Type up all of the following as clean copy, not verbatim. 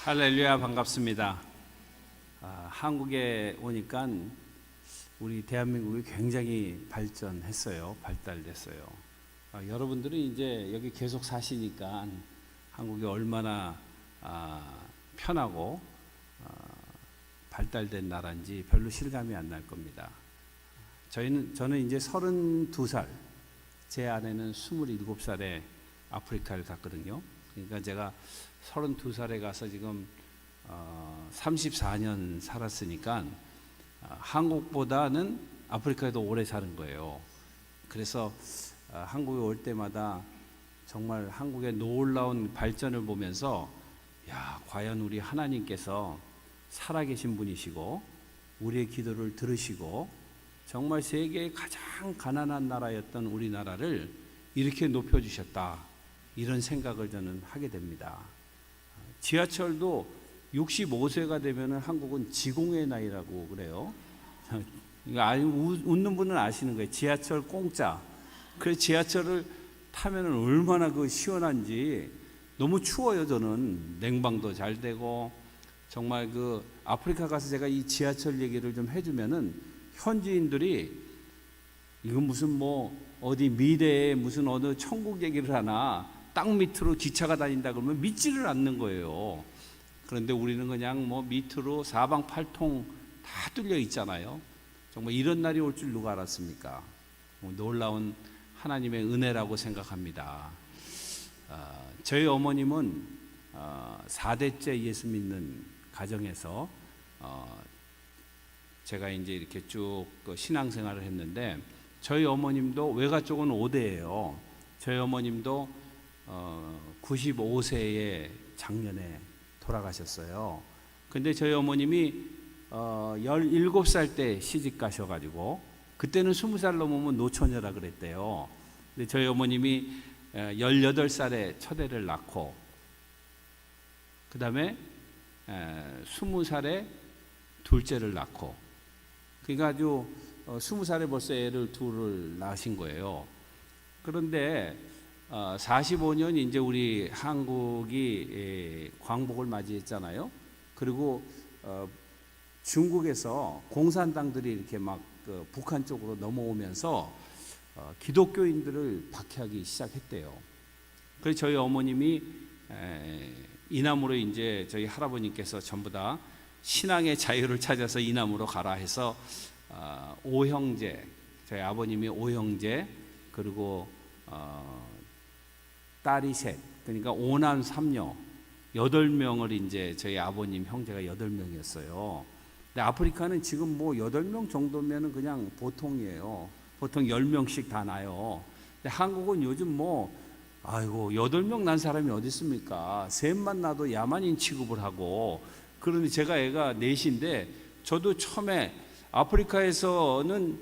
할렐루야, 반갑습니다. 한국에 오니까 우리 대한민국이 굉장히 발달됐어요. 여러분들은 이제 여기 계속 사시니까 한국이 얼마나 편하고 발달된 나라인지 별로 실감이 안 날 겁니다. 저는 이제 32살, 제 아내는 27살에 아프리카를 갔거든요. 그러니까 제가 32살에 가서 지금 34년 살았으니까 한국보다는 아프리카에도 오래 사는 거예요. 그래서 한국에 올 때마다 정말 한국의 놀라운 발전을 보면서 과연 우리 하나님께서 살아계신 분이시고 우리의 기도를 들으시고 정말 세계의 가장 가난한 나라였던 우리나라를 이렇게 높여주셨다, 이런 생각을 저는 하게 됩니다. 지하철도 65세가 되면 한국은 지공의 나이라고 그래요. 웃는 분은 아시는 거예요. 지하철 공짜. 그래서 지하철을 타면 얼마나 시원한지. 너무 추워요. 저는 냉방도 잘 되고. 정말 아프리카 가서 제가 이 지하철 얘기를 좀 해주면은 현지인들이 이건 무슨 어디 미래에 무슨 어느 천국 얘기를 하나, 땅 밑으로 기차가 다닌다 그러면 믿지를 않는 거예요. 그런데 우리는 그냥 밑으로 사방팔통 다 뚫려 있잖아요. 정말 이런 날이 올 줄 누가 알았습니까? 놀라운 하나님의 은혜라고 생각합니다. 저희 어머님은 4대째 예수 믿는 가정에서 제가 이제 이렇게 쭉 신앙생활을 했는데, 저희 어머님도 외가 쪽은 5대예요. 저희 어머님도 95세에 작년에 돌아가셨어요. 근데 저희 어머님이 17살 때 시집 가셔가지고, 그때는 20살 넘으면 노처녀라 그랬대요. 근데 저희 어머님이 18살에 첫애를 낳고, 그 다음에 20살에 둘째를 낳고, 그러니까 아주 20살에 벌써 애를 둘을 낳으신 거예요. 그런데 45년 이제 우리 한국이 광복을 맞이했잖아요. 그리고 중국에서 공산당들이 이렇게 북한 쪽으로 넘어오면서 기독교인들을 박해하기 시작했대요. 그래서 저희 어머님이 이남으로 이제 저희 할아버님께서 전부 다 신앙의 자유를 찾아서 이남으로 가라 해서 5형제, 저희 아버님이 5형제, 그리고 딸이 셋, 그러니까 5남 3녀 8명을 이제 저희 아버님 형제가 8명이었어요. 근데 아프리카는 지금 8명 정도면은 그냥 보통이에요. 보통 10명씩 다 나요. 근데 한국은 요즘 8명 난 사람이 어디 있습니까? 셋만 나도 야만인 취급을 하고. 그런데 제가 애가 넷인데, 저도 처음에 아프리카에서는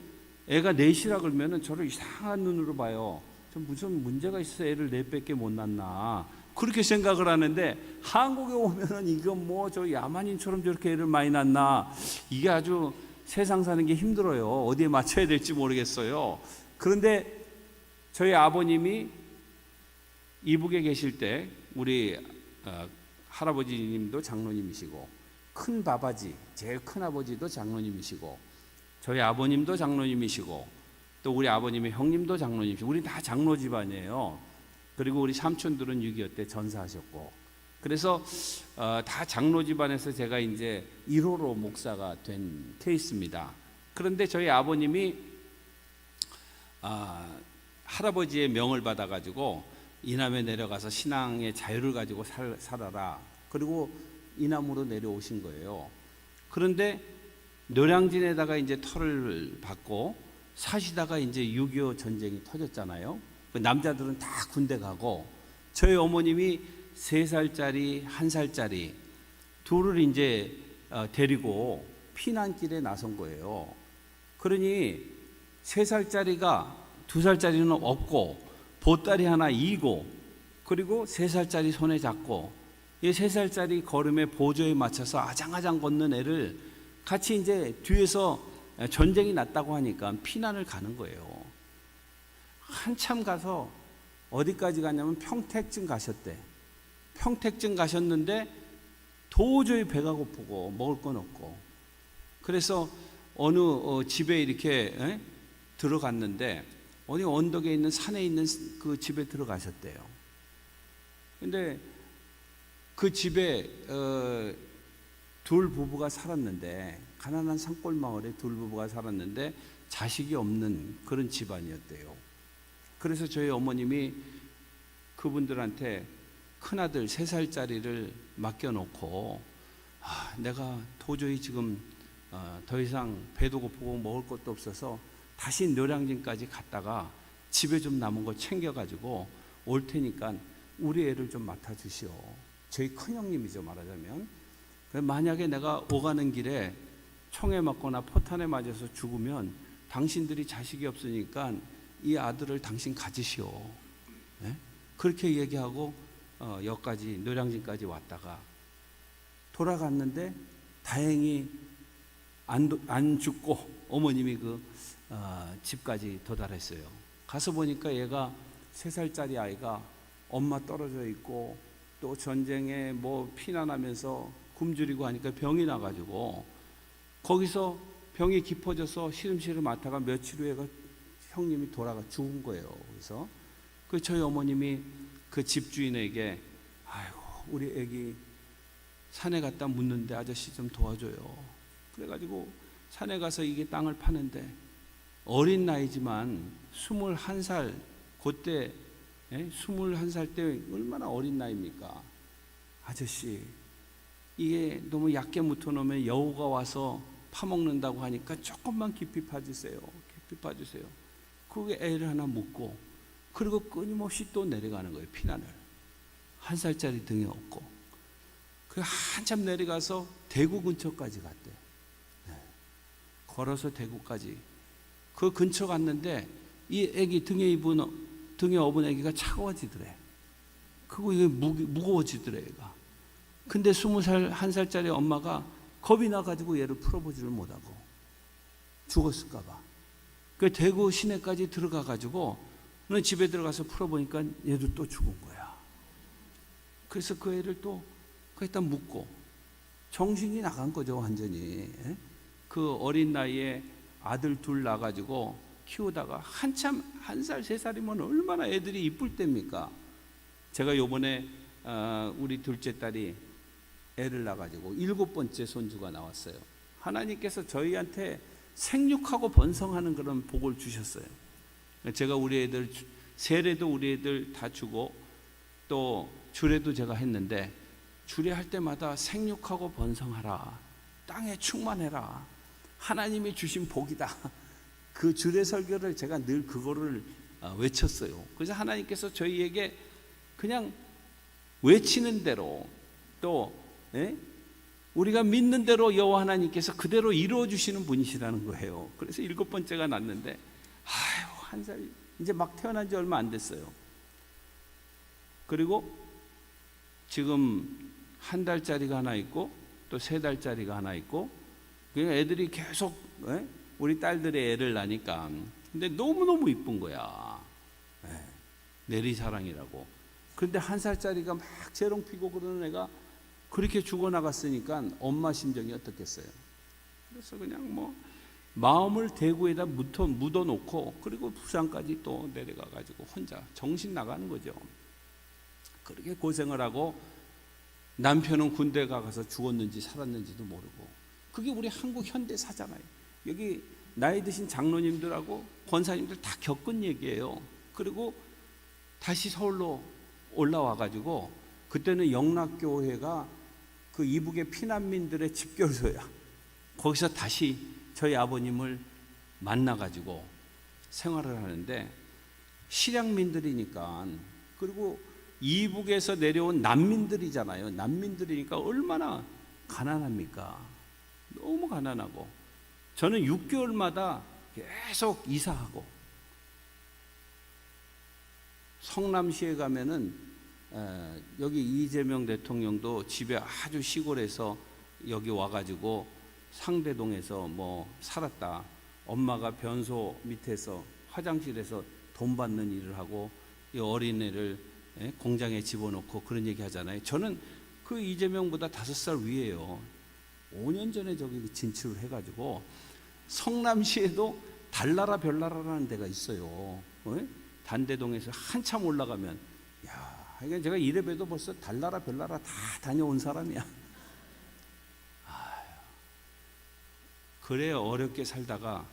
애가 넷이라 그러면은 저를 이상한 눈으로 봐요. 무슨 문제가 있어서 애를 넷밖에 못 낳나, 그렇게 생각을 하는데, 한국에 오면은 이건 저 야만인처럼 저렇게 애를 많이 낳나, 이게 아주 세상 사는 게 힘들어요. 어디에 맞춰야 될지 모르겠어요. 그런데 저희 아버님이 이북에 계실 때 우리 할아버지님도 장로님이시고, 큰 바바지, 제일 큰 아버지도 장로님이시고, 저희 아버님도 장로님이시고, 또 우리 아버님의 형님도 장로님이시고, 우리 다 장로 집안이에요. 그리고 우리 삼촌들은 6.25 때 전사하셨고, 그래서 다 장로 집안에서 제가 이제 1호로 목사가 된 케이스입니다. 그런데 저희 아버님이 할아버지의 명을 받아가지고 이남에 내려가서 신앙의 자유를 가지고 살아라, 그리고 이남으로 내려오신 거예요. 그런데 노량진에다가 이제 터를 받고 사시다가 이제 6.25 전쟁이 터졌잖아요. 남자들은 다 군대 가고, 저희 어머님이 3살짜리, 1살짜리 둘을 이제 데리고 피난길에 나선 거예요. 그러니 3살짜리가 2살짜리는 없고, 보따리 하나 이고, 그리고 3살짜리 손에 잡고, 이 3살짜리 걸음에 보조에 맞춰서 아장아장 걷는 애를 같이 이제 뒤에서 전쟁이 났다고 하니까 피난을 가는 거예요. 한참 가서 어디까지 가냐면 평택쯤 가셨대. 평택쯤 가셨는데 도저히 배가 고프고 먹을 건 없고, 그래서 어느 집에 이렇게 들어갔는데 어디 언덕에 있는 산에 있는 그 집에 들어가셨대요. 근데 그 집에 둘 부부가 살았는데, 가난한 산골 마을에 둘 부부가 살았는데 자식이 없는 그런 집안이었대요. 그래서 저희 어머님이 그분들한테 큰아들 3살짜리를 맡겨놓고, 내가 도저히 지금 더 이상 배도 고프고 먹을 것도 없어서 다시 노량진까지 갔다가 집에 좀 남은 거 챙겨가지고 올 테니까 우리 애를 좀 맡아주시오. 저희 큰형님이죠, 말하자면. 만약에 내가 오가는 길에 총에 맞거나 포탄에 맞아서 죽으면 당신들이 자식이 없으니까 이 아들을 당신 가지시오. 네? 그렇게 얘기하고 여기까지, 노량진까지 왔다가 돌아갔는데 다행히 안 죽고 어머님이 그 집까지 도달했어요. 가서 보니까 얘가 3살짜리 아이가 엄마 떨어져 있고, 또 전쟁에 뭐 피난하면서 굶주리고 하니까 병이 나가지고 거기서 병이 깊어져서 시름시름 앓다가 며칠 후에 형님이 돌아가 죽은 거예요. 그래서 저희 어머님이 그 집주인에게, 아이고 우리 애기 산에 갔다 묻는데 아저씨 좀 도와줘요. 그래가지고 산에 가서 이게 땅을 파는데, 어린 나이지만 21살, 그때 21살 때 얼마나 어린 나이입니까? 아저씨, 이게 너무 얕게 묻어놓으면 여우가 와서 파먹는다고 하니까 조금만 깊이 파주세요. 깊이 파주세요. 그게 애를 하나 묻고, 그리고 끊임없이 또 내려가는 거예요. 피난을. 1살짜리 등에 업고. 그 한참 내려가서 대구 근처까지 갔대요. 걸어서 대구까지. 그 근처 갔는데 이 애기 등에 업은 애기가 차가워지더래. 그거 이게 무거워지더래, 얘가. 근데 21살짜리 엄마가 겁이 나가지고 얘를 풀어보지를 못하고 죽었을까봐. 그 대구 시내까지 들어가가지고 집에 들어가서 풀어보니까 얘도 또 죽은 거야. 그래서 그 애를 또 거기다 묻고 정신이 나간 거죠, 완전히. 그 어린 나이에 아들 둘 낳아가지고 키우다가 한참 1살, 3살이면 얼마나 애들이 이쁠 때입니까? 제가 요번에 우리 둘째 딸이 애를 낳아가지고 7번째 손주가 나왔어요. 하나님께서 저희한테 생육하고 번성하는 그런 복을 주셨어요. 제가 우리 애들 세례도 우리 애들 다 주고 또 주례도 제가 했는데, 주례할 때마다 생육하고 번성하라, 땅에 충만해라, 하나님이 주신 복이다. 그 주례 설교를 제가 늘 그거를 외쳤어요. 그래서 하나님께서 저희에게 그냥 외치는 대로, 또 우리가 믿는 대로 여호와 하나님께서 그대로 이루어 주시는 분이시라는 거예요. 그래서 7번째가 났는데, 1살 이제 막 태어난 지 얼마 안 됐어요. 그리고 지금 1달짜리가 하나 있고 또 3달짜리가 하나 있고, 그냥 애들이 계속 우리 딸들의 애를 낳으니까, 근데 너무너무 이쁜 거야. 내리사랑이라고. 그런데 1살짜리가 막 재롱 피고 그러는 애가 그렇게 죽어나갔으니까 엄마 심정이 어떻겠어요? 그래서 그냥 뭐 마음을 대구에다 묻어놓고, 그리고 부산까지 또 내려가가지고 혼자 정신 나가는 거죠. 그렇게 고생을 하고 남편은 군대 가서 죽었는지 살았는지도 모르고. 그게 우리 한국 현대사잖아요. 여기 나이 드신 장로님들하고 권사님들 다 겪은 얘기예요. 그리고 다시 서울로 올라와가지고, 그때는 영락교회가 그 이북의 피난민들의 집결소야. 거기서 다시 저희 아버님을 만나가지고 생활을 하는데, 실향민들이니까, 그리고 이북에서 내려온 난민들이잖아요. 난민들이니까 얼마나 가난합니까? 너무 가난하고, 저는 6개월마다 계속 이사하고, 성남시에 가면은 여기 이재명 대통령도 집에 아주 시골에서 여기 와가지고 상대동에서 뭐 살았다. 엄마가 변소 밑에서 화장실에서 돈 받는 일을 하고 이 어린애를 공장에 집어넣고 그런 얘기 하잖아요. 저는 그 이재명보다 5살 위에요. 5년 전에 저기 진출을 해가지고 성남시에도 달나라 별나라라는 데가 있어요. 단대동에서 한참 올라가면, 야, 그러니까 제가 이래봬도 벌써 달나라 별나라 다 다녀온 사람이야. 그래 어렵게 살다가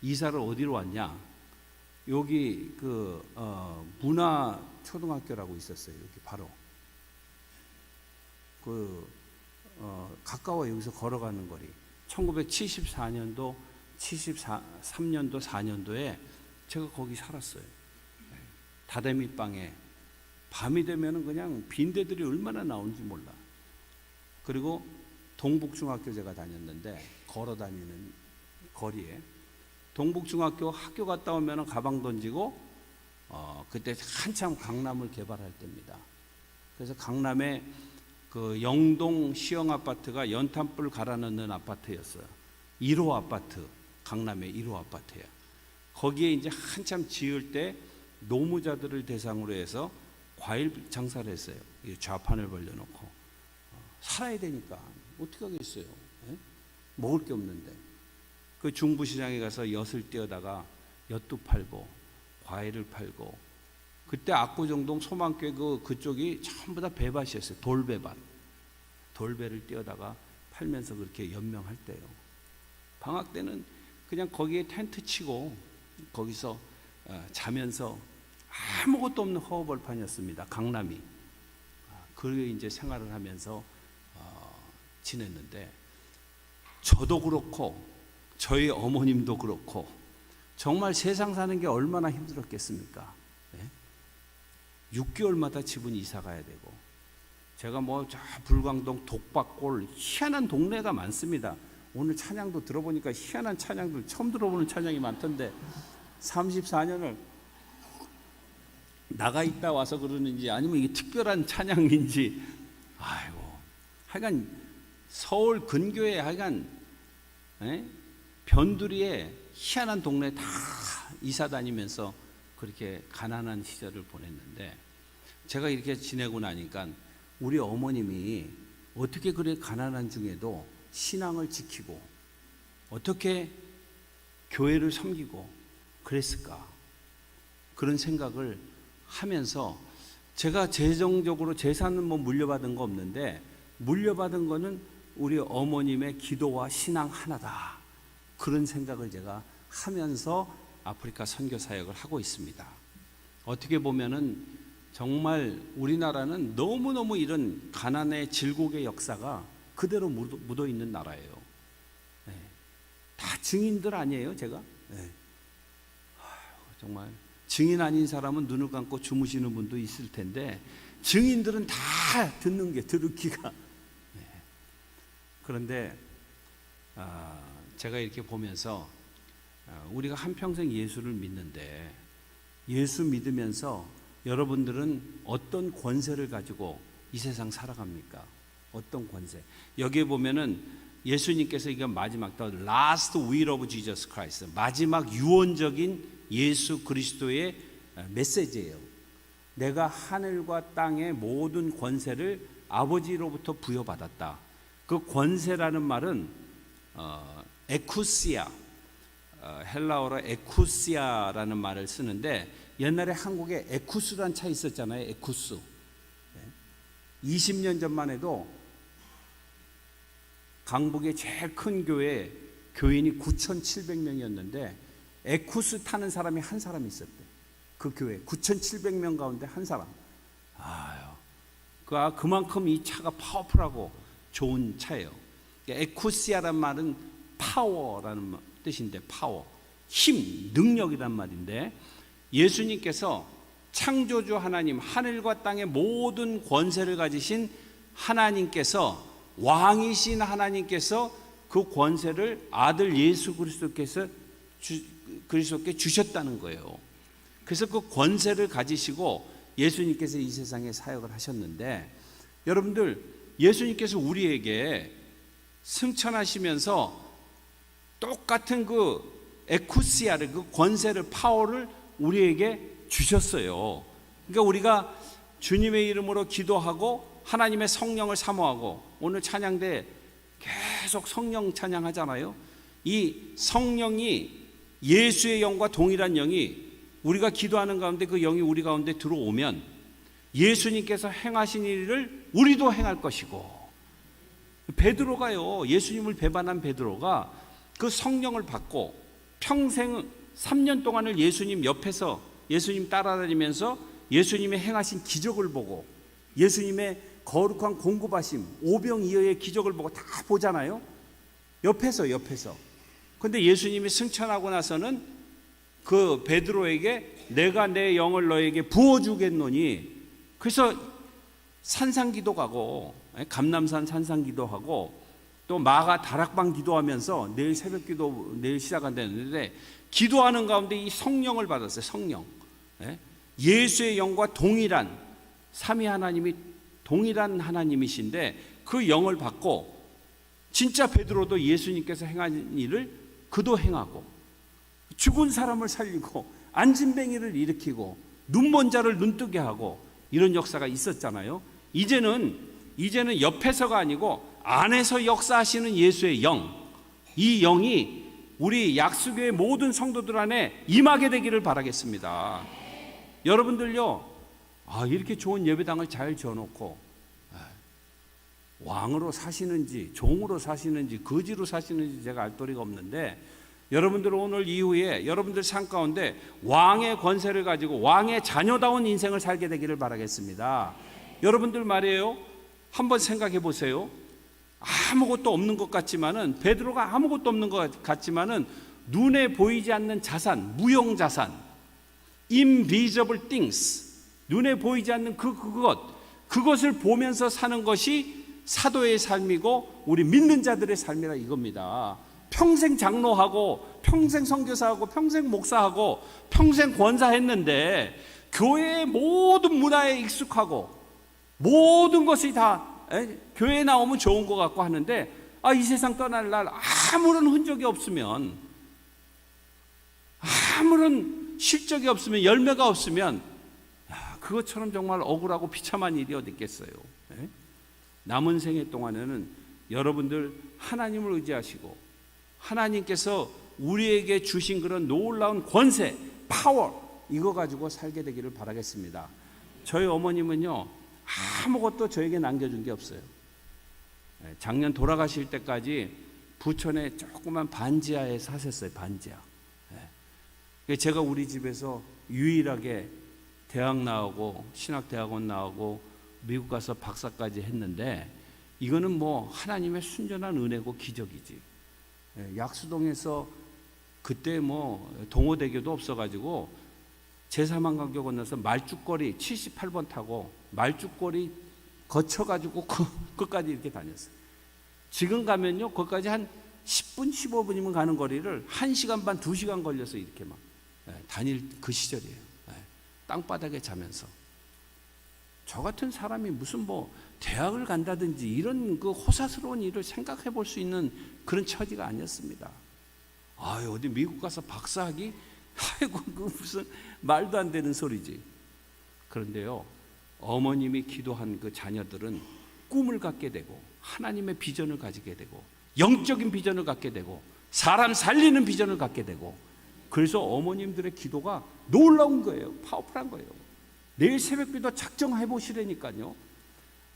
이사를 어디로 왔냐? 여기 문화 초등학교라고 있었어요. 여기 바로 가까워. 여기서 걸어가는 거리. 1974년도 73년도 4년도에 제가 거기 살았어요. 다대밑방에 밤이 되면은 그냥 빈대들이 얼마나 나오는지 몰라. 그리고 동북중학교 제가 다녔는데 걸어 다니는 거리에 동북중학교 학교 갔다 오면은 가방 던지고 그때 한참 강남을 개발할 때입니다. 그래서 강남에 그 영동 시형 아파트가 연탄불 갈아 넣는 아파트였어요. 1호 아파트, 강남의 1호 아파트야. 거기에 이제 한참 지을 때 노무자들을 대상으로 해서 과일 장사를 했어요. 좌판을 벌려놓고 살아야 되니까 어떻게 하겠어요? 먹을 게 없는데. 그 중부시장에 가서 엿을 떼어다가 엿도 팔고 과일을 팔고, 그때 압구정동 소망교회 그쪽이 전부 다 배밭이었어요. 돌배밭. 돌배를 떼어다가 팔면서 그렇게 연명할 때요. 방학 때는 그냥 거기에 텐트 치고 거기서 자면서 아무것도 없는 허허벌판이었습니다. 강남이. 그렇게 이제 생활을 하면서 지냈는데, 저도 그렇고 저희 어머님도 그렇고 정말 세상 사는 게 얼마나 힘들었겠습니까? 6개월마다 집은 이사 가야 되고, 제가 저 불광동 독박골 희한한 동네가 많습니다. 오늘 찬양도 들어보니까 희한한 찬양들, 처음 들어보는 찬양이 많던데 34년을 나가 있다 와서 그러는지 아니면 이게 특별한 찬양인지, 아이고, 하여간 서울 근교에 하여간 변두리에 희한한 동네 다 이사 다니면서 그렇게 가난한 시절을 보냈는데, 제가 이렇게 지내고 나니까 우리 어머님이 어떻게 그래 가난한 중에도 신앙을 지키고 어떻게 교회를 섬기고 그랬을까, 그런 생각을 하면서, 제가 재정적으로 재산은 물려받은 거 없는데 물려받은 거는 우리 어머님의 기도와 신앙 하나다, 그런 생각을 제가 하면서 아프리카 선교 사역을 하고 있습니다. 어떻게 보면은 정말 우리나라는 너무너무 이런 가난의 질곡의 역사가 그대로 묻어 있는 나라예요. 다 증인들 아니에요, 제가? 정말 증인 아닌 사람은 눈을 감고 주무시는 분도 있을 텐데 증인들은 다 들을 귀가. 그런데 제가 이렇게 보면서 우리가 한평생 예수를 믿는데, 예수 믿으면서 여러분들은 어떤 권세를 가지고 이 세상 살아갑니까? 어떤 권세? 여기에 보면은 예수님께서 이게 마지막 The Last Will of Jesus Christ, 마지막 유언적인 예수 그리스도의 메시지예요. 내가 하늘과 땅의 모든 권세를 아버지로부터 부여받았다. 그 권세라는 말은 에쿠시아, 헬라어로 에쿠시아라는 말을 쓰는데, 옛날에 한국에 에쿠스라는 차 있었잖아요. 에쿠스. 20년 전만 해도 강북의 제일 큰 교회 교인이 9,700명이었는데 에쿠스 타는 사람이 한 사람 있었대. 그 교회 9,700명 가운데 한 사람. 그만큼 이 차가 파워풀하고 좋은 차예요. 에쿠시아란 말은 파워라는 뜻인데, 파워, 힘, 능력이란 말인데, 예수님께서 창조주 하나님, 하늘과 땅의 모든 권세를 가지신 하나님께서, 왕이신 하나님께서 그 권세를 아들 예수 그리스도께 주셨다는 거예요. 그래서 그 권세를 가지시고 예수님께서 이 세상에 사역을 하셨는데, 여러분들, 예수님께서 우리에게 승천하시면서 똑같은 그 에쿠시아를, 그 권세를, 파워를 우리에게 주셨어요. 그러니까 우리가 주님의 이름으로 기도하고 하나님의 성령을 사모하고, 오늘 찬양대 계속 성령 찬양하잖아요. 이 성령이, 예수의 영과 동일한 영이 우리가 기도하는 가운데 그 영이 우리 가운데 들어오면 예수님께서 행하신 일을 우리도 행할 것이고, 베드로가요, 예수님을 배반한 베드로가 그 성령을 받고 평생 3년 동안을 예수님 옆에서 예수님 따라다니면서 예수님의 행하신 기적을 보고, 예수님의 거룩한 공급하심, 오병이어의 기적을 보고 다 보잖아요. 옆에서. 근데 예수님이 승천하고 나서는 그 베드로에게 내가 내 영을 너에게 부어주겠노니, 그래서 산상기도 가고, 감람산 산상기도 하고, 또 마가 다락방 기도하면서 내일 새벽기도 내일 시작한다는데, 기도하는 가운데 이 성령을 받았어요. 성령. 예수의 영과 동일한, 삼위 하나님이 동일한 하나님이신데 그 영을 받고, 진짜 베드로도 예수님께서 행한 일을 그도 행하고, 죽은 사람을 살리고, 안진뱅이를 일으키고, 눈먼 자를 눈뜨게 하고, 이런 역사가 있었잖아요. 이제는 옆에서가 아니고 안에서 역사하시는 예수의 영, 이 영이 우리 약수교의 모든 성도들 안에 임하게 되기를 바라겠습니다. 여러분들요, 이렇게 좋은 예배당을 잘 지어놓고 왕으로 사시는지 종으로 사시는지 거지로 사시는지 제가 알 도리가 없는데, 여러분들 오늘 이후에 여러분들 삶 가운데 왕의 권세를 가지고 왕의 자녀다운 인생을 살게 되기를 바라겠습니다. 여러분들 말이에요, 한번 생각해 보세요. 아무것도 없는 것 같지만은, 베드로가 아무것도 없는 것 같지만은 눈에 보이지 않는 자산, 무형 자산, invisible things, 눈에 보이지 않는 그것을 보면서 사는 것이 사도의 삶이고 우리 믿는 자들의 삶이라 이겁니다. 평생 장로하고 평생 선교사하고 평생 목사하고 평생 권사했는데 교회의 모든 문화에 익숙하고 모든 것이 다 교회에 나오면 좋은 것 같고 하는데, 이 세상 떠날 날 아무런 흔적이 없으면, 아무런 실적이 없으면, 열매가 없으면 그것처럼 정말 억울하고 비참한 일이 어디 있겠어요. 남은 생애 동안에는 여러분들 하나님을 의지하시고 하나님께서 우리에게 주신 그런 놀라운 권세, 파워, 이거 가지고 살게 되기를 바라겠습니다. 저희 어머님은요, 아무것도 저에게 남겨준 게 없어요. 작년 돌아가실 때까지 부천에 조그만 반지하에 사셨어요. 반지하. 제가 우리 집에서 유일하게 대학 나오고 신학대학원 나오고 미국 가서 박사까지 했는데, 이거는 뭐 하나님의 순전한 은혜고 기적이지. 약수동에서 그때 뭐 동호대교도 없어가지고 제3한강교 건너서 말죽거리 78번 타고 말죽거리 거쳐가지고 그까지 이렇게 다녔어요. 지금 가면요, 거기까지 한 10분 15분이면 가는 거리를 1시간 반 2시간 걸려서 이렇게 막 다닐 그 시절이에요. 땅바닥에 자면서. 저 같은 사람이 무슨 뭐 대학을 간다든지 이런 그 호사스러운 일을 생각해 볼 수 있는 그런 처지가 아니었습니다. 어디 미국 가서 박사하기? 아이고, 그 무슨 말도 안 되는 소리지. 그런데요, 어머님이 기도한 그 자녀들은 꿈을 갖게 되고 하나님의 비전을 가지게 되고 영적인 비전을 갖게 되고 사람 살리는 비전을 갖게 되고, 그래서 어머님들의 기도가 놀라운 거예요. 파워풀한 거예요. 내일 새벽기도 작정해 보시라니까요.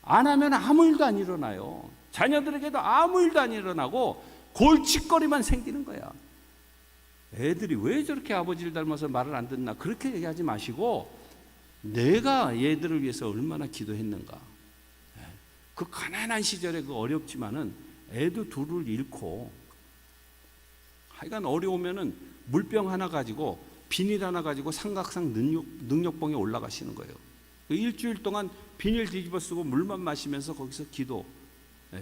안 하면 아무 일도 안 일어나요. 자녀들에게도 아무 일도 안 일어나고 골칫거리만 생기는 거야. 애들이 왜 저렇게 아버지를 닮아서 말을 안 듣나, 그렇게 얘기하지 마시고 내가 얘들을 위해서 얼마나 기도했는가. 그 가난한 시절에 그 어렵지만은 애도 둘을 잃고, 하여간 어려우면은 물병 하나 가지고 비닐 하나 가지고 삼각산 능력봉에 올라가시는 거예요. 일주일 동안 비닐 뒤집어 쓰고 물만 마시면서 거기서 기도,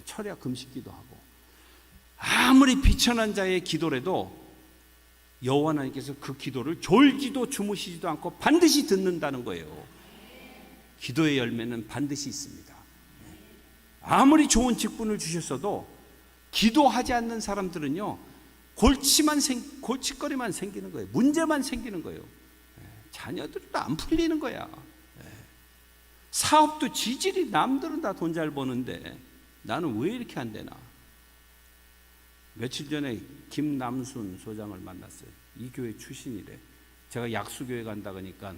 철야 금식 기도하고, 아무리 비천한 자의 기도라도 여호와 하나님께서 그 기도를 졸지도 주무시지도 않고 반드시 듣는다는 거예요. 기도의 열매는 반드시 있습니다. 아무리 좋은 직분을 주셨어도 기도하지 않는 사람들은요, 골칫거리만 생기는 거예요. 문제만 생기는 거예요. 자녀들도 안 풀리는 거야. 사업도 지질이, 남들은 다 돈 잘 버는데 나는 왜 이렇게 안 되나? 며칠 전에 김남순 소장을 만났어요. 이 교회 출신이래. 제가 약수교회 간다 그러니까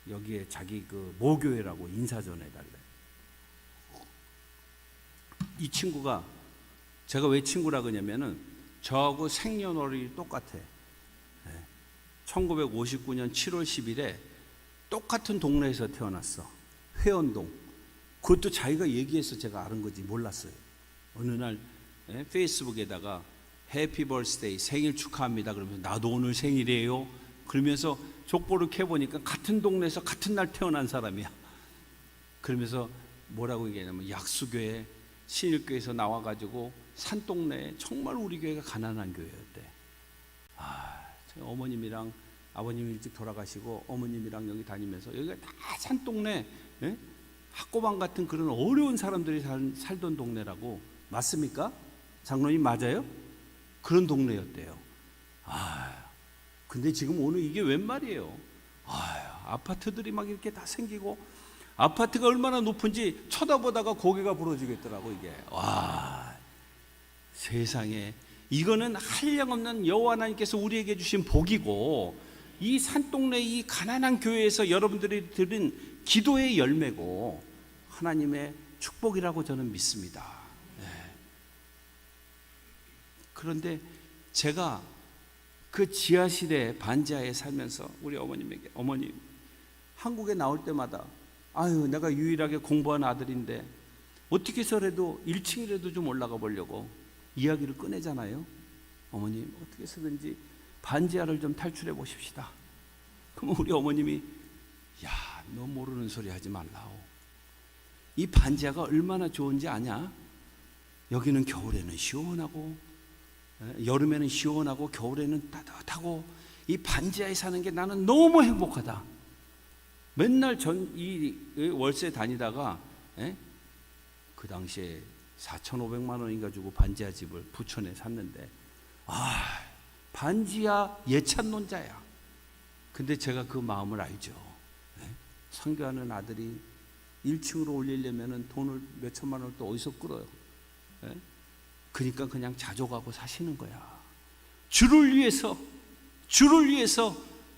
여기에 자기 그 모교회라고 인사 전해달래. 이 친구가, 제가 왜 친구라 그러냐면은 저하고 생년월일이 똑같아. 1959년 7월 10일에 똑같은 동네에서 태어났어. 회원동. 그것도 자기가 얘기해서 제가 아는 거지 몰랐어요. 어느 날 페이스북에다가 해피 벌스데이, 생일 축하합니다 그러면서 나도 오늘 생일이에요 그러면서 족보를 캐보니까 같은 동네에서 같은 날 태어난 사람이야. 그러면서 뭐라고 얘기하냐면 약수교회 신일교회에서 나와가지고 산동네에 정말 우리 교회가 가난한 교회였대. 어머님이랑 아버님이 일찍 돌아가시고 어머님이랑 여기 다니면서 여기가 다 산동네, 학고방 같은 그런 어려운 사람들이 살던 동네라고. 맞습니까? 장로님 맞아요? 그런 동네였대요. 근데 지금 오늘 이게 웬 말이에요? 아파트들이 막 이렇게 다 생기고, 아파트가 얼마나 높은지 쳐다보다가 고개가 부러지겠더라고 이게. 와, 세상에, 이거는 한량없는 여호와 하나님께서 우리에게 주신 복이고, 이 산동네 이 가난한 교회에서 여러분들이 들은 기도의 열매고 하나님의 축복이라고 저는 믿습니다. 그런데 제가 그 지하실에 반지하에 살면서 우리 어머님에게, 어머님 한국에 나올 때마다 내가 유일하게 공부한 아들인데 어떻게 해서라도 1층이라도 좀 올라가 보려고 이야기를 꺼내잖아요. 어머님 어떻게 해서든지 반지하를 좀 탈출해 보십시다. 그럼 우리 어머님이 너 모르는 소리 하지 말라오. 이 반지하가 얼마나 좋은지 아냐? 여기는 겨울에는 시원하고 여름에는 시원하고 겨울에는 따뜻하고 이 반지하에 사는 게 나는 너무 행복하다. 맨날 이 월세 다니다가 그 당시에 4,500만 원인가 주고 반지하 집을 부천에 샀는데 반지하 예찬론자야. 근데 제가 그 마음을 알죠. 선교하는 아들이 1층으로 올리려면 돈을 몇 천만 원을 또 어디서 끌어요? 그러니까 그냥 자족하고 사시는 거야. 주를 위해서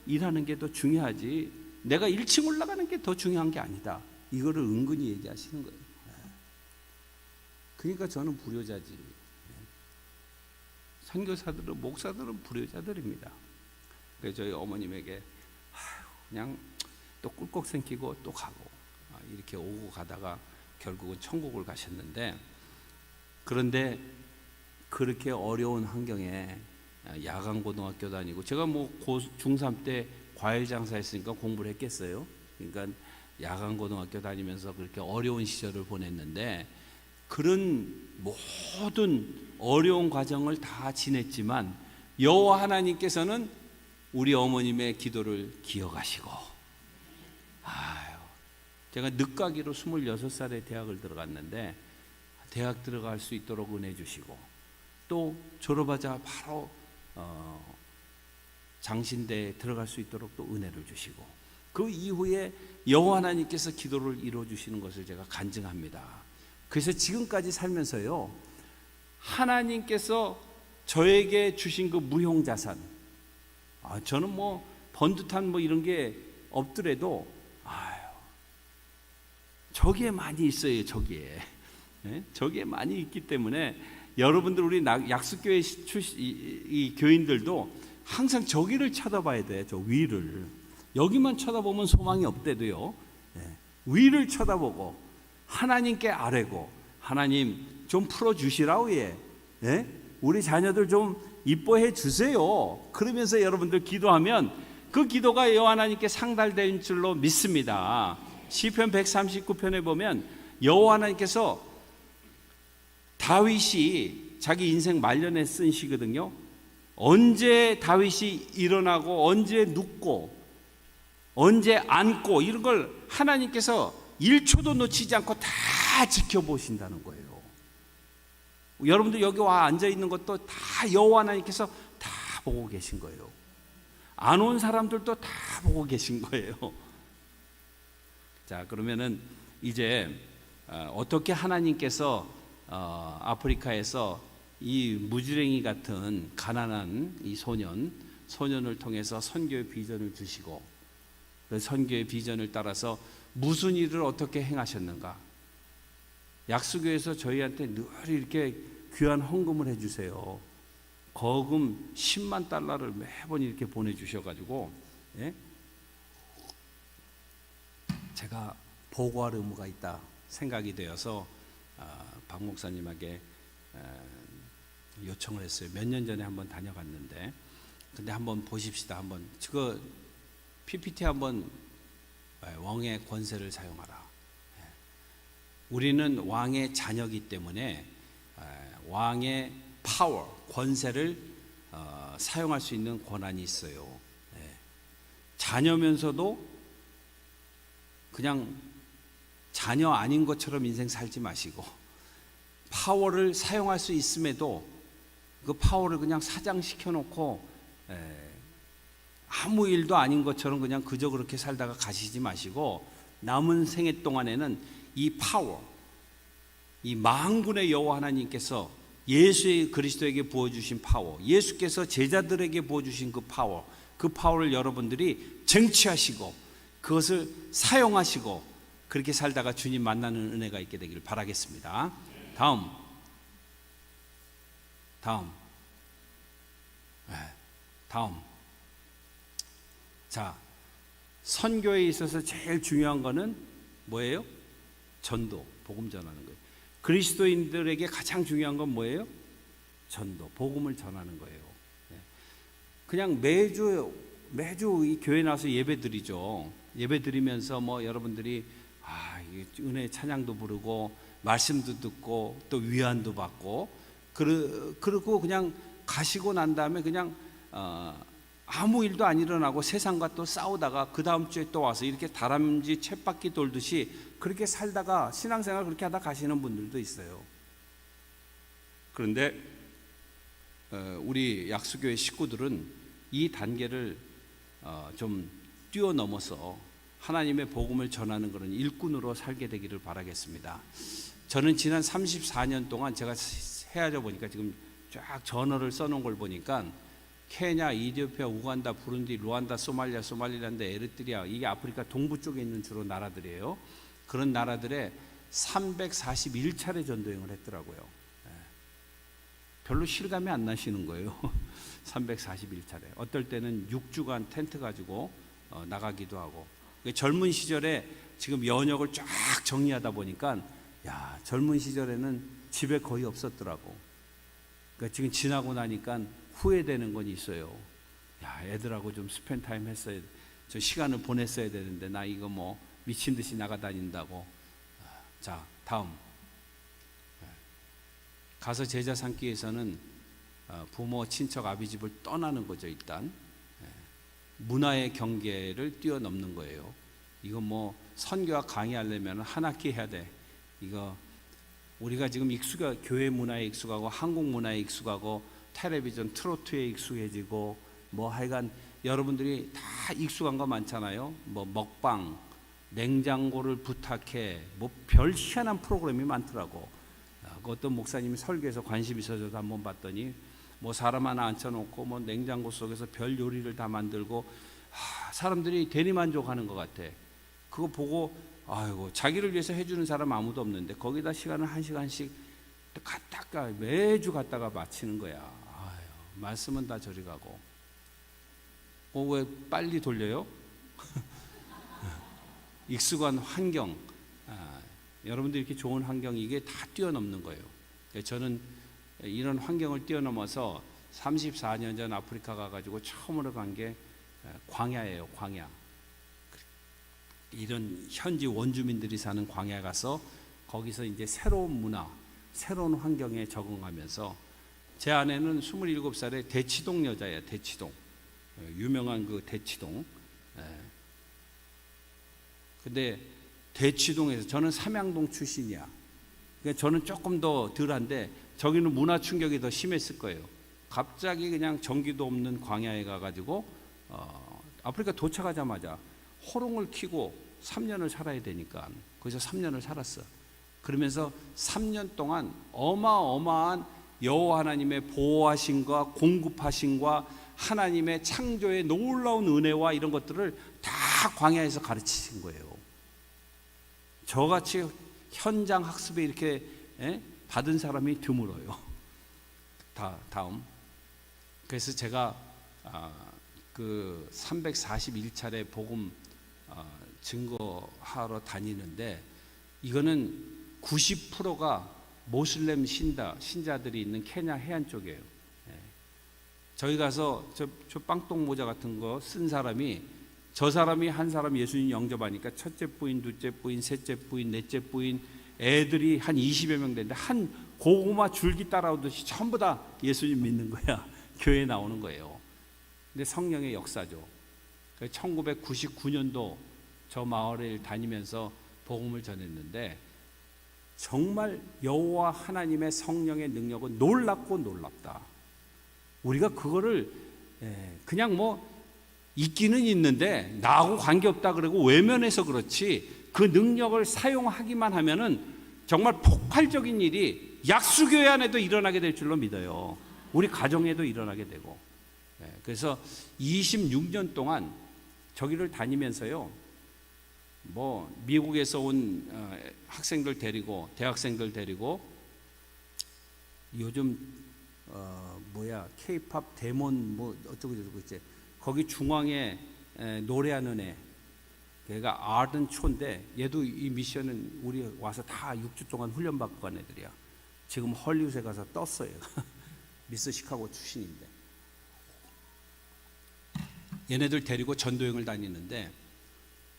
일하는 게 더 중요하지 내가 1층 올라가는 게 더 중요한 게 아니다. 이거를 은근히 얘기하시는 거예요. 그러니까 저는 불효자지. 선교사들은, 목사들은 불효자들입니다. 그래서 저희 어머님에게 그냥 또 꿀꺽 생기고 또 가고 이렇게 오고 가다가 결국은 천국을 가셨는데, 그런데 그렇게 어려운 환경에 야간고등학교 다니고, 제가 뭐 중3 때 과일 장사했으니까 공부를 했겠어요. 그러니까 야간고등학교 다니면서 그렇게 어려운 시절을 보냈는데, 그런 모든 어려운 과정을 다 지냈지만 여호와 하나님께서는 우리 어머님의 기도를 기억하시고, 제가 늦가기로 26살에 대학을 들어갔는데 대학 들어갈 수 있도록 은혜 주시고, 또 졸업하자 바로 장신대에 들어갈 수 있도록 또 은혜를 주시고, 그 이후에 여호와 하나님께서 기도를 이루어 주시는 것을 제가 간증합니다. 그래서 지금까지 살면서요, 하나님께서 저에게 주신 그 무형자산, 저는 뭐 번듯한 뭐 이런 게 없더라도 저기에 많이 있어요. 저기에 많이 있기 때문에 여러분들, 우리 약수교회 이 교인들도 항상 저기를 쳐다봐야 돼. 저 위를. 여기만 쳐다보면 소망이 없대도요, 위를 쳐다보고 하나님께 아뢰고, 하나님 좀 풀어주시라고, 우리 자녀들 좀 이뻐해 주세요. 그러면서 여러분들 기도하면 그 기도가 여호와 하나님께 상달될 줄로 믿습니다. 시편 139편에 보면 여호와 하나님께서, 다윗이 자기 인생 말년에 쓴 시거든요. 언제 다윗이 일어나고 언제 눕고 언제 앉고 이런 걸 하나님께서 1초도 놓치지 않고 다 지켜보신다는 거예요. 여러분들 여기 와 앉아 있는 것도 다 여호와 하나님께서 다 보고 계신 거예요. 안 온 사람들도 다 보고 계신 거예요. 자, 그러면은 이제 어떻게 하나님께서 아프리카에서 이 무지랭이 같은 가난한 이 소년을 통해서 선교의 비전을 주시고, 그 선교의 비전을 따라서 무슨 일을 어떻게 행하셨는가? 약수교에서 저희한테 늘 이렇게 귀한 헌금을 해주세요. 거금 10만 달러를 매번 이렇게 보내주셔가지고, 예? 제가 보고할 의무가 있다 생각이 되어서 박 목사님에게 요청을 했어요. 몇 년 전에 한번 다녀갔는데, 근데 한번 보십시다. 한번 그 PPT 한번 왕의 권세를 사용하라. 우리는 왕의 자녀이기 때문에 왕의 파워, 권세를 사용할 수 있는 권한이 있어요. 자녀면서도 그냥 자녀 아닌 것처럼 인생 살지 마시고, 파워를 사용할 수 있음에도 그 파워를 그냥 사장시켜 놓고 아무 일도 아닌 것처럼 그냥 그저 그렇게 살다가 가시지 마시고, 남은 생애 동안에는 이 파워, 이 만군의 여호와 하나님께서 예수 그리스도에게 부어주신 파워, 예수께서 제자들에게 부어주신 그 파워를 여러분들이 쟁취하시고 그것을 사용하시고 그렇게 살다가 주님 만나는 은혜가 있게 되기를 바라겠습니다. 다음. 자, 선교에 있어서 제일 중요한 거는 뭐예요? 전도, 복음 전하는 거예요. 그리스도인들에게 가장 중요한 건 뭐예요? 전도, 복음을 전하는 거예요. 그냥 매주 이 교회 나와서 예배 드리죠. 예배 드리면서 뭐 여러분들이 은혜 찬양도 부르고 말씀도 듣고 또 위안도 받고 그러고 그냥 가시고 난 다음에 그냥 아무 일도 안 일어나고 세상과 또 싸우다가 그 다음 주에 또 와서 이렇게 다람쥐 쳇바퀴 돌듯이 그렇게 살다가 신앙생활 그렇게 하다 가시는 분들도 있어요. 그런데 우리 약수교회 식구들은 이 단계를 좀 뛰어넘어서 하나님의 복음을 전하는 그런 일꾼으로 살게 되기를 바라겠습니다. 저는 지난 34년 동안 제가 헤아져 보니까 지금 쫙 전어를 써놓은 걸 보니까 케냐, 이디오피아, 우간다, 부룬디, 루안다, 소말리아, 소말리랜드, 에리트리아, 이게 아프리카 동부 쪽에 있는 주로 나라들이에요. 그런 나라들에 341차례 전도행을 했더라고요. 별로 실감이 안 나시는 거예요. 341차례. 어떨 때는 6주간 텐트 가지고 나가기도 하고. 젊은 시절에 지금 연역을 쫙 정리하다 보니까 젊은 시절에는 집에 거의 없었더라고. 그러니까 지금 지나고 나니까 후회되는 건 있어요. 애들하고 좀 스펜타임 했어야, 저 시간을 보냈어야 되는데 나 이거 뭐 미친 듯이 나가다닌다고. 자, 다음. 가서 제자 삼기 위해서는 부모, 친척, 아비집을 떠나는 거죠. 일단 문화의 경계를 뛰어넘는 거예요. 이거 뭐 선교와 강의하려면 한 학기 해야 돼. 이거 우리가 지금 교회 문화에 익숙하고 한국 문화에 익숙하고 텔레비전 트로트에 익숙해지고 뭐 하여간 여러분들이 다 익숙한 거 많잖아요. 뭐 먹방, 냉장고를 부탁해, 뭐 별 희한한 프로그램이 많더라고. 그 어떤 목사님이 설교에서 관심 있어서 한번 봤더니 뭐 사람 하나 앉혀놓고 뭐 냉장고 속에서 별 요리를 다 만들고 사람들이 대리만족하는 것 같아. 그거 보고 아이고, 자기를 위해서 해주는 사람 아무도 없는데 거기다 시간을 1시간씩 갔다가 매주 갔다가 마치는 거야. 아유, 말씀은 다 저리 가고. 왜 빨리 돌려요? 익숙한 환경, 여러분들 이렇게 좋은 환경, 이게 다 뛰어넘는 거예요. 저는 이런 환경을 뛰어넘어서 34년 전 아프리카 가가지고 처음으로 간 게 광야예요. 광야. 이런 현지 원주민들이 사는 광야에 가서 거기서 이제 새로운 문화, 새로운 환경에 적응하면서, 제 아내는 27살에 대치동 여자예요. 대치동, 유명한 그 대치동. 근데 대치동에서, 저는 삼양동 출신이야. 그러니까 저는 조금 더 덜한데 저기는 문화 충격이 더 심했을 거예요. 갑자기 그냥 전기도 없는 광야에 가가지고 아프리카 도착하자마자 호롱을 켜고 3년을 살아야 되니까 거기서 3년을 살았어. 그러면서 3년 동안 어마어마한 여호와 하나님의 보호하심과 공급하심과 하나님의 창조의 놀라운 은혜와 이런 것들을 다 광야에서 가르치신 거예요. 저같이 현장 학습에 이렇게 받은 사람이 드물어요. 다음. 그래서 제가 그 341차례 복음 증거하러 다니는데, 이거는 90%가 모슬렘 신자들이 있는 케냐 해안 쪽이에요. 저희 가서 저 빵똥 모자 같은 거 쓴 사람이, 저 사람이 한 사람 예수님 영접하니까 첫째 부인, 둘째 부인, 셋째 부인, 넷째 부인, 애들이 한 20여 명 되는데 한 고구마 줄기 따라오듯이 전부 다 예수님 믿는 거야. 교회에 나오는 거예요. 근데 성령의 역사죠. 1999년도 저 마을을 다니면서 복음을 전했는데, 정말 여호와 하나님의 성령의 능력은 놀랍고 놀랍다. 우리가 그거를 그냥 뭐 있기는 있는데 나하고 관계없다 그러고 외면해서 그렇지, 그 능력을 사용하기만 하면은 정말 폭발적인 일이 약수교회 안에도 일어나게 될 줄로 믿어요. 우리 가정에도 일어나게 되고. 그래서 26년 동안 저기를 다니면서요, 뭐 미국에서 온 학생들 데리고, 대학생들 데리고, 요즘 K-팝 데몬 뭐 어쩌고 저쩌고 있지, 거기 중앙에 노래하는 애, 걔가 아든 초인데, 얘도 이 미션은 우리 와서 다 6주 동안 훈련받고 간 애들이야. 지금 헐리우드에 가서 떴어요. 미스 시카고 출신인데. 얘네들 데리고 전도여행을 다니는데,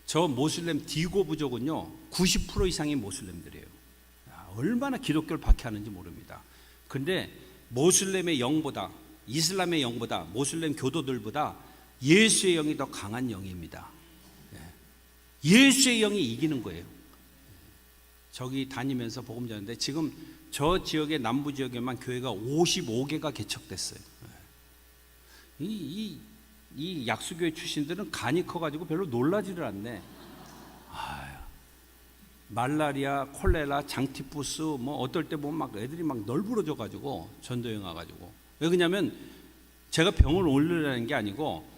저 모슬렘 디고 부족은요 90% 이상이 모슬렘들이에요. 얼마나 기독교를 박해하는지 모릅니다. 근데 모슬렘의 영보다, 이슬람의 영보다, 모슬렘 교도들보다 예수의 영이 더 강한 영입니다. 예수의 영이 이기는 거예요. 저기 다니면서 복음 전하는데, 지금 저 지역의 남부 지역에만 교회가 55개가 개척됐어요. 이 약수교회 출신들은 간이 커가지고 별로 놀라지를 않네. 말라리아, 콜레라, 장티푸스, 뭐 어떨 때 보면 막 애들이 막 널브러져가지고 전도여행 와가지고. 왜 그러냐면 제가 병을 올리려는 게 아니고,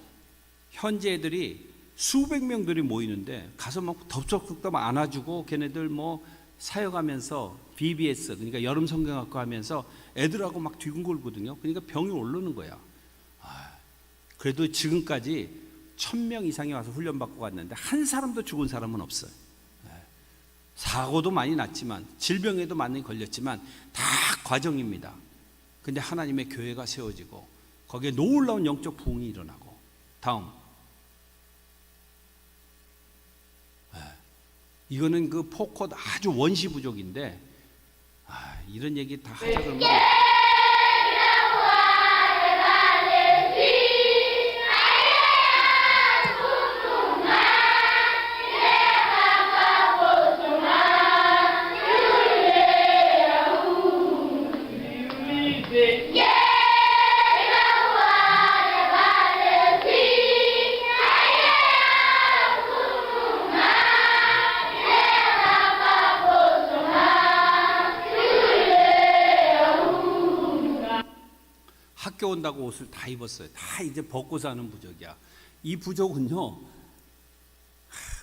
현지 애들이 수백 명들이 모이는데 가서 막 덥석덥석 안아주고, 걔네들 뭐 사역하면서 BBS, 그러니까 여름 성경학과 하면서 애들하고 막 뒤근거리거든요. 그러니까 병이 오르는 거야. 그래도 지금까지 1000명 이상이 와서 훈련받고 갔는데 한 사람도 죽은 사람은 없어요. 사고도 많이 났지만, 질병에도 많이 걸렸지만 다 과정입니다. 근데 하나님의 교회가 세워지고 거기에 놀라운 영적 부흥이 일어나고. 다음. 이거는 그 포컷 아주 원시 부족인데, 이런 얘기 다 하자 그러면 학교 온다고 옷을 다 입었어요. 다 이제 벗고 사는 부족이야. 이 부족은요,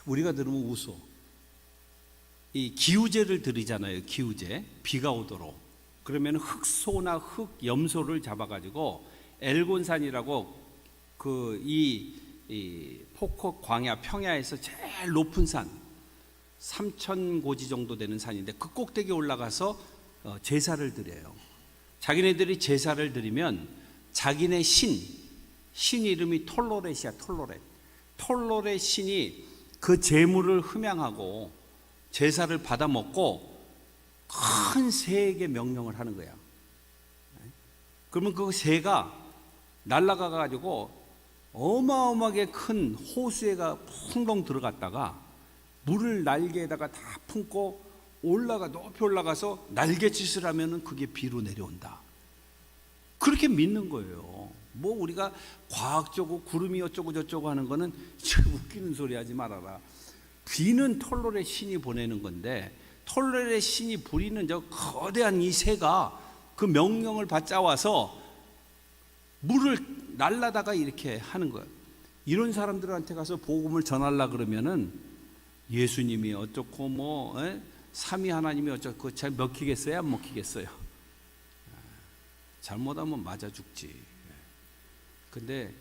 우리가 들으면 웃어. 이 기우제를 드리잖아요. 기우제. 비가 오도록. 그러면 흑소나 흑염소를 잡아가지고 엘곤산이라고 이 포커 광야 평야에서 제일 높은 산, 3000고지 정도 되는 산인데, 그 꼭대기에 올라가서 제사를 드려요. 자기네들이 제사를 드리면 자기네 신 이름이 톨로렛이야. 톨로렛 신이 그 제물을 흠양하고 제사를 받아 먹고 큰 새에게 명령을 하는 거야. 그러면 그 새가 날아가 가지고 어마어마하게 큰 호수에가 풍덩 들어갔다가 물을 날개에다가 다 품고 높이 올라가서 날갯짓을 하면은 그게 비로 내려온다. 그렇게 믿는 거예요. 뭐 우리가 과학적으로 구름이 어쩌고 저쩌고 하는 거는 참 웃기는 소리 하지 말아라. 비는 톨로의 신이 보내는 건데, 톨로의 신이 부리는 저 거대한 이 새가 그 명령을 받자와서 물을 날라다가 이렇게 하는 거예요. 이런 사람들한테 가서 복음을 전하려 그러면은 예수님이 어쩌고 뭐 삼위 하나님이 어쩌고 잘 먹히겠어요? 안 먹히겠어요? 잘못하면 맞아 죽지. 근데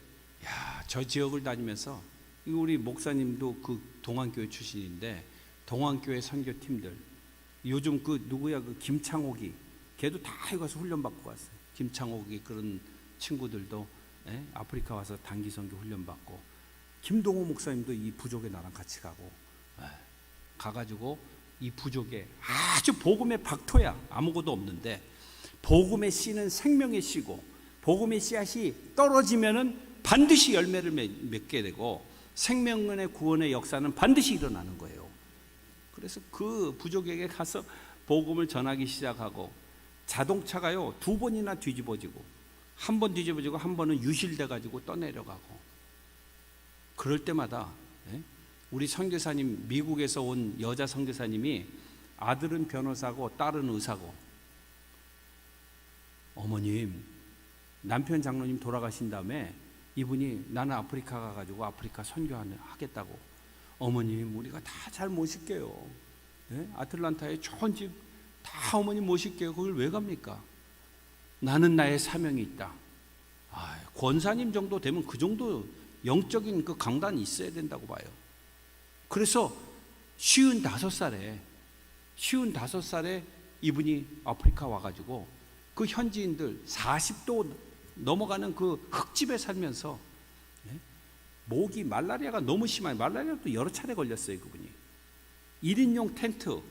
저 지역을 다니면서 우리 목사님도 그 동안교회 출신인데, 동안교회 선교팀들 요즘 그 누구야, 그 김창옥이, 걔도 다 여기 가서 훈련받고 갔어요. 김창옥이 그런 친구들도 아프리카 와서 단기 선교 훈련받고, 김동호 목사님도 이 부족에 나랑 같이 가고, 가가지고 이 부족에 아주 복음의 박토야. 아무것도 없는데 복음의 씨는 생명의 씨고, 복음의 씨앗이 떨어지면은 반드시 열매를 맺게 되고, 생명의 구원의 역사는 반드시 일어나는 거예요. 그래서 그 부족에게 가서 복음을 전하기 시작하고, 자동차가요 2번이나 뒤집어지고, 한 번 뒤집어지고 한 번은 유실돼 가지고 떠내려가고, 그럴 때마다 우리 선교사님, 미국에서 온 여자 선교사님이 아들은 변호사고 딸은 의사고, 어머님, 남편 장로님 돌아가신 다음에 이분이 나는 아프리카 가가지고 아프리카 선교하겠다고. 어머님, 우리가 다 잘 모실게요. 아틀란타에 좋은 집 다 어머님 모실게요. 거길 왜 갑니까? 나는 나의 사명이 있다. 권사님 정도 되면 그 정도 영적인 그 강단이 있어야 된다고 봐요. 그래서 55살에 이분이 아프리카 와가지고 그 현지인들 40도 넘어가는 그 흙집에 살면서 모기, 말라리아가 너무 심해요. 말라리아도 여러 차례 걸렸어요. 그분이 1인용 텐트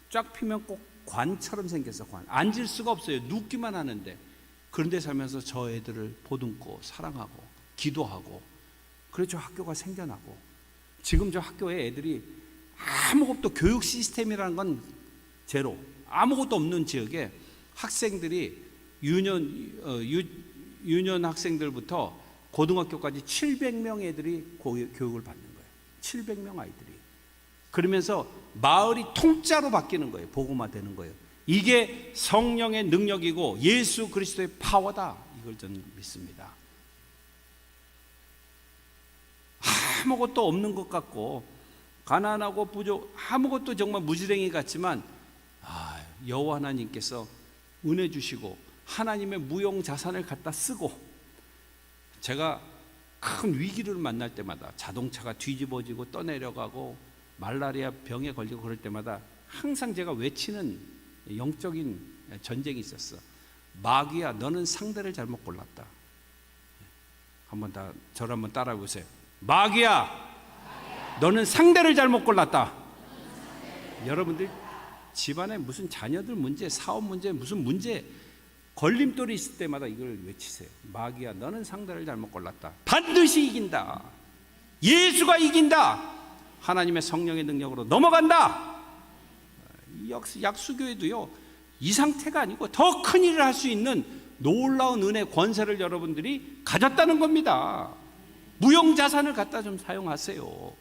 쫙 피면 꼭 관처럼 생겼어. 관. 앉을 수가 없어요. 눕기만 하는데. 그런데 살면서 저 애들을 보듬고 사랑하고 기도하고, 그래서 학교가 생겨나고, 지금 저 학교에 애들이 아무것도, 교육 시스템이라는 건 제로, 아무것도 없는 지역에 학생들이 유년 학생들부터 고등학교까지 700명 애들이 교육을 받는 거예요. 700명 아이들이. 그러면서 마을이 통짜로 바뀌는 거예요. 복음화 되는 거예요. 이게 성령의 능력이고 예수 그리스도의 파워다. 이걸 저는 믿습니다. 아무것도 없는 것 같고 가난하고 부족, 아무것도 정말 무지랭이 같지만 여호와 하나님께서 은혜 주시고 하나님의 무용 자산을 갖다 쓰고, 제가 큰 위기를 만날 때마다, 자동차가 뒤집어지고 떠내려가고 말라리아 병에 걸리고 그럴 때마다 항상 제가 외치는 영적인 전쟁이 있었어. 마귀야, 너는 상대를 잘못 골랐다. 저를 한번 따라해 보세요. 마귀야, 너는 상대를 잘못 골랐다. 여러분들 집안에 무슨 자녀들 문제, 사업 문제, 무슨 문제, 걸림돌이 있을 때마다 이걸 외치세요. 마귀야, 너는 상대를 잘못 골랐다. 반드시 이긴다. 예수가 이긴다. 하나님의 성령의 능력으로 넘어간다. 약수교회도요, 이 상태가 아니고 더 큰 일을 할 수 있는 놀라운 은혜, 권세를 여러분들이 가졌다는 겁니다. 무형자산을 갖다 좀 사용하세요.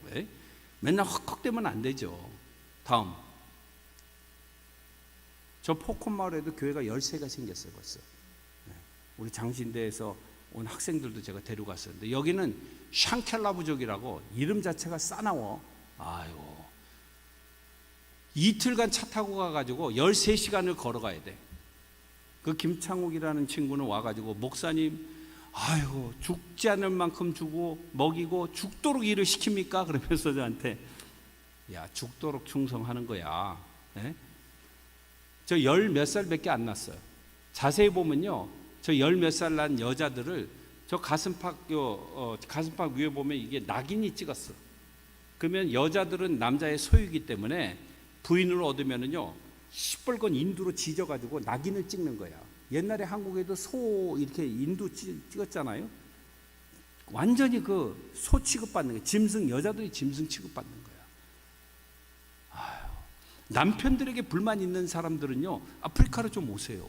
맨날 헉헉대면 안 되죠. 다음, 저 포콘마을에도 교회가 13개가 생겼어요. 벌써. 우리 장신대에서 온 학생들도 제가 데려갔었는데, 여기는 샹켈라 부족이라고 이름 자체가 싸나워. 아이고, 이틀간 차 타고 가가지고 13시간을 걸어가야 돼. 그 김창욱이라는 친구는 와가지고, 목사님, 아이고, 죽지 않을 만큼 주고 먹이고 죽도록 일을 시킵니까? 그러면서 저한테, 야, 죽도록 충성하는 거야. 저 열 몇 살밖에 안 났어요. 자세히 보면요, 저 열 몇 살 난 여자들을 저 가슴팍 위에 보면 이게 낙인이 찍었어. 그러면 여자들은 남자의 소유이기 때문에 부인을 얻으면은요, 시뻘건 인두로 지져가지고 낙인을 찍는 거야. 옛날에 한국에도 소 이렇게 인두 찍었잖아요. 완전히 그 소 취급받는 거야. 짐승, 여자들이 짐승 취급받는 거야. 남편들에게 불만 있는 사람들은요, 아프리카로 좀 오세요.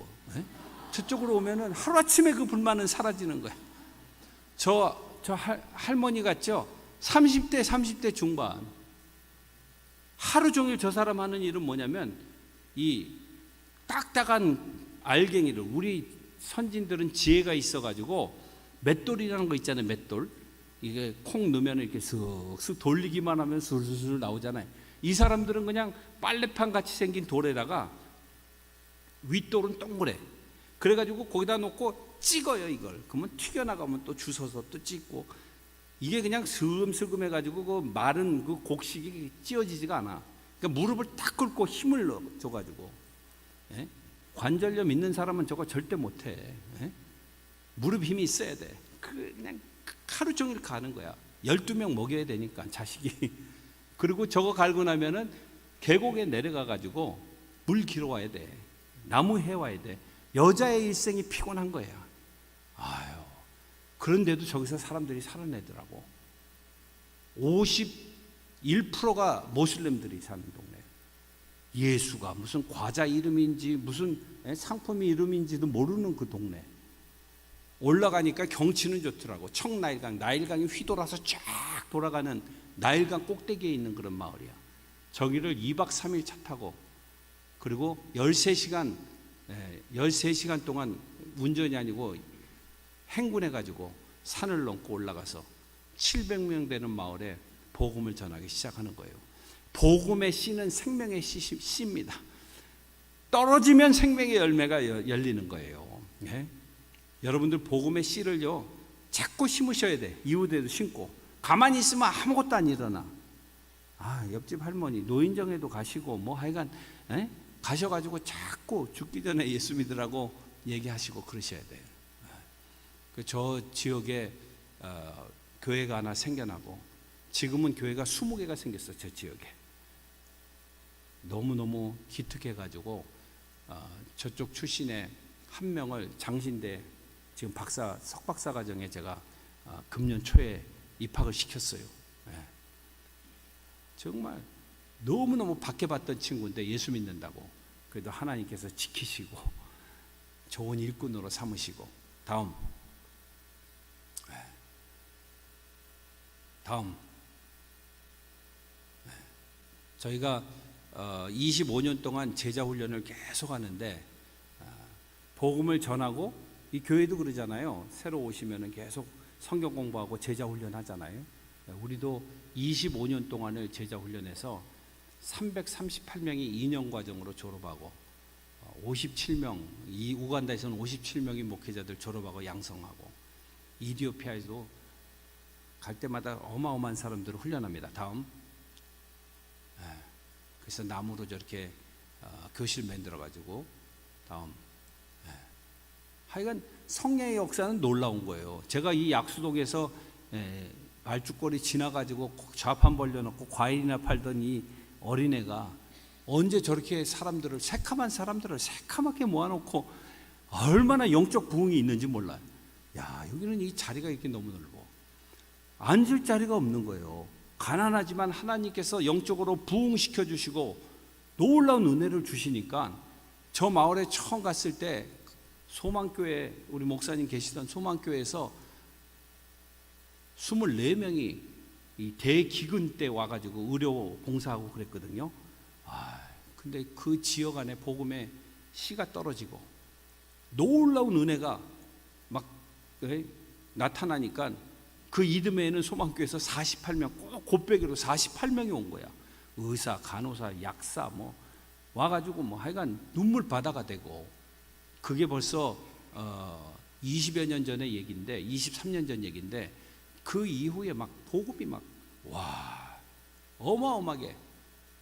저쪽으로 오면은 하루아침에 그 불만은 사라지는 거야. 저 할머니 같죠? 30대 중반. 하루 종일 저 사람 하는 일은 뭐냐면 이 딱딱한 알갱이를, 우리 선진들은 지혜가 있어가지고 맷돌이라는 거 있잖아요. 맷돌, 이게 콩 넣으면 이렇게 슥슥 돌리기만 하면 술술 나오잖아요. 이 사람들은 그냥 빨래판 같이 생긴 돌에다가 윗돌은 동그래, 그래가지고 거기다 놓고 찍어요. 이걸 그러면 튀겨나가면 또 주워서 또 찍고, 이게 그냥 슬금슬금 해가지고 그 마른 그 곡식이 찧어지지가 않아. 그러니까 무릎을 딱 꿇고 힘을 줘가지고, 예? 관절염 있는 사람은 저거 절대 못해. 예? 무릎 힘이 있어야 돼. 그냥 하루 종일 가는 거야. 12명 먹여야 되니까 자식이. 그리고 저거 갈고 나면은 계곡에 내려가가지고 물 길어와야 돼. 나무 해와야 돼. 여자의 일생이 피곤한 거야. 아유, 그런데도 저기서 사람들이 살아내더라고. 51%가 모슬렘들이 사는 동네. 예수가 무슨 과자 이름인지 무슨 상품 이름인지도 모르는 그 동네. 올라가니까 경치는 좋더라고. 청나일강, 나일강이 휘돌아서 쫙 돌아가는 나일강 꼭대기에 있는 그런 마을이야. 저기를 2박 3일 차 타고, 그리고 13시간 동안 운전이 아니고 행군해가지고 산을 넘고 올라가서 700명 되는 마을에 복음을 전하기 시작하는 거예요. 복음의 씨는 생명의 씨입니다. 떨어지면 생명의 열매가 열리는 거예요. 예? 여러분들 복음의 씨를요 자꾸 심으셔야 돼. 이웃에도 심고. 가만히 있으면 아무것도 안 일어나. 옆집 할머니 노인정에도 가시고 뭐 하여간 가셔가지고 자꾸 죽기 전에 예수 믿으라고 얘기하시고 그러셔야 돼요. 저 지역에 교회가 하나 생겨나고, 지금은 교회가 20개가 생겼어요. 저 지역에. 너무너무 기특해가지고 저쪽 출신의 한 명을 장신대 지금 석박사 과정에 제가 금년 초에 입학을 시켰어요. 정말 너무너무 박해받던 친구인데 예수 믿는다고 그래도 하나님께서 지키시고 좋은 일꾼으로 삼으시고. 다음 저희가 25년 동안 제자 훈련을 계속 하는데, 복음을 전하고, 이 교회도 그러잖아요. 새로 오시면 계속 성경 공부하고 제자 훈련 하잖아요. 우리도 25년 동안을 제자 훈련해서 338명이 2년 과정으로 졸업하고, 57명, 이 우간다에서는 57명의 목회자들 졸업하고 양성하고, 이디오피아에도 갈 때마다 어마어마한 사람들을 훈련합니다. 다음. 그래서 나무로 저렇게 교실 만들어가지고. 다음. 하여간 성령의 역사는 놀라운 거예요. 제가 이 약수동에서 말죽거리 지나가지고 좌판 벌려놓고 과일이나 팔던 이 어린애가 언제 저렇게 사람들을, 새카만 사람들을 새카맣게 모아놓고 얼마나 영적 부흥이 있는지 몰라요. 야, 여기는 이 자리가 이렇게 너무 넓어. 앉을 자리가 없는 거예요. 가난하지만 하나님께서 영적으로 부흥시켜 주시고 놀라운 은혜를 주시니까, 저 마을에 처음 갔을 때 소망교회, 우리 목사님 계시던 소망교회에서 24명이 이 대기근 때 와가지고 의료 봉사하고 그랬거든요. 근데 그 지역 안에 복음의 씨가 떨어지고 놀라운 은혜가 막 나타나니까, 그 이듬해에는 소망교회에서 48명, 꼭 곱배기로 48명이 온 거야. 의사, 간호사, 약사 뭐 와가지고 뭐 하여간 눈물 바다가 되고. 그게 벌써 20여 년 전의 얘기인데, 23년 전 얘기인데, 그 이후에 막 복음이 막 어마어마하게,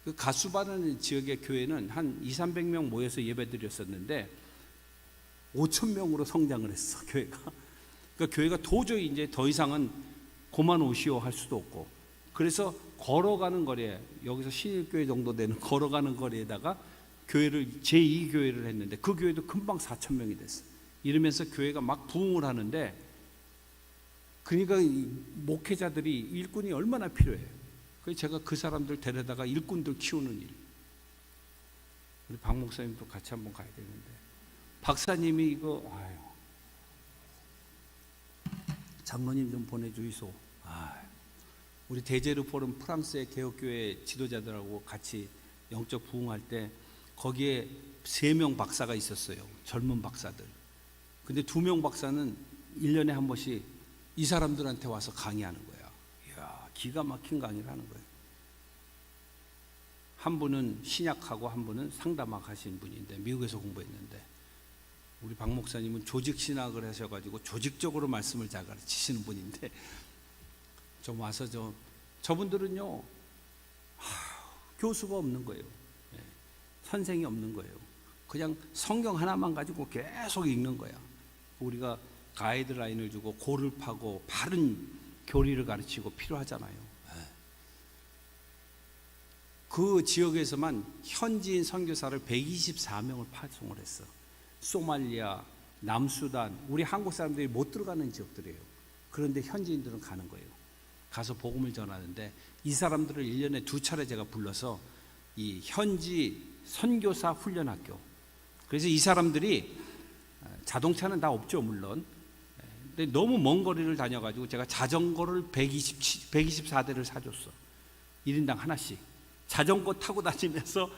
그 가수바라는 지역의 교회는 한 200~300명 모여서 예배드렸었는데 5,000명으로 성장을 했어, 교회가. 그러니까 교회가 도저히 이제 더 이상은 고만 오시오 할 수도 없고, 그래서 걸어가는 거리에, 여기서 신일교회 정도 되는 걸어가는 거리에다가 교회를, 제2교회를 했는데, 그 교회도 금방 4,000명이 됐어. 이러면서 교회가 막 부흥을 하는데, 그러니까 목회자들이, 일꾼이 얼마나 필요해요. 그래서 제가 그 사람들 데려다가 일꾼들 키우는 일. 우리 박 목사님도 같이 한번 가야 되는데, 박사님이 이거 장로님 좀 보내주이소. 우리 대제르 포럼 프랑스의 개혁교회 지도자들하고 같이 영적 부흥할 때 거기에 3명 박사가 있었어요. 젊은 박사들. 근데 2명 박사는 1년에 한 번씩 이 사람들한테 와서 강의하는 거야. 이야, 기가 막힌 강의를 하는 거예요. 한 분은 신약하고 한 분은 상담학 하신 분인데 미국에서 공부했는데, 우리 박 목사님은 조직신학을 하셔가지고 조직적으로 말씀을 잘 가르치시는 분인데, 좀 와서 저분들은요, 교수가 없는 거예요. 선생이 없는 거예요. 그냥 성경 하나만 가지고 계속 읽는 거야. 우리가 가이드라인을 주고 골을 파고 바른 교리를 가르치고 필요하잖아요. 그 지역에서만 현지인 선교사를 124명을 파송을 했어. 소말리아, 남수단, 우리 한국 사람들이 못 들어가는 지역들이에요. 그런데 현지인들은 가는 거예요. 가서 복음을 전하는데, 이 사람들을 1년에 2차례 제가 불러서 이 현지 선교사 훈련학교, 그래서 이 사람들이 자동차는 다 없죠 물론. 근데 너무 먼 거리를 다녀가지고 제가 자전거를 124대를 사줬어. 1인당 하나씩 자전거 타고 다니면서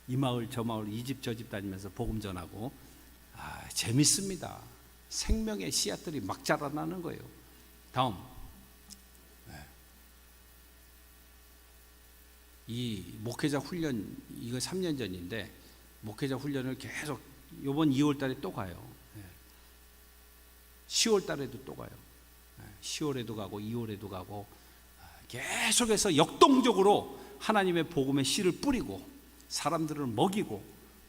이 마을 저 마을, 이 집 저 집 다니면서 복음 전하고, 재밌습니다. 생명의 씨앗들이 막 자라나는 거예요. 다음, 이 목회자 훈련, 이거 3년 전인데 목회자 훈련을 계속 이번 2월 달에 또 가요. 10월 달에도 또 가요. 10월에도 가고 2월에도 가고, 계속해서 역동적으로 하나님의 복음의 씨를 뿌리고 사람들을 먹이고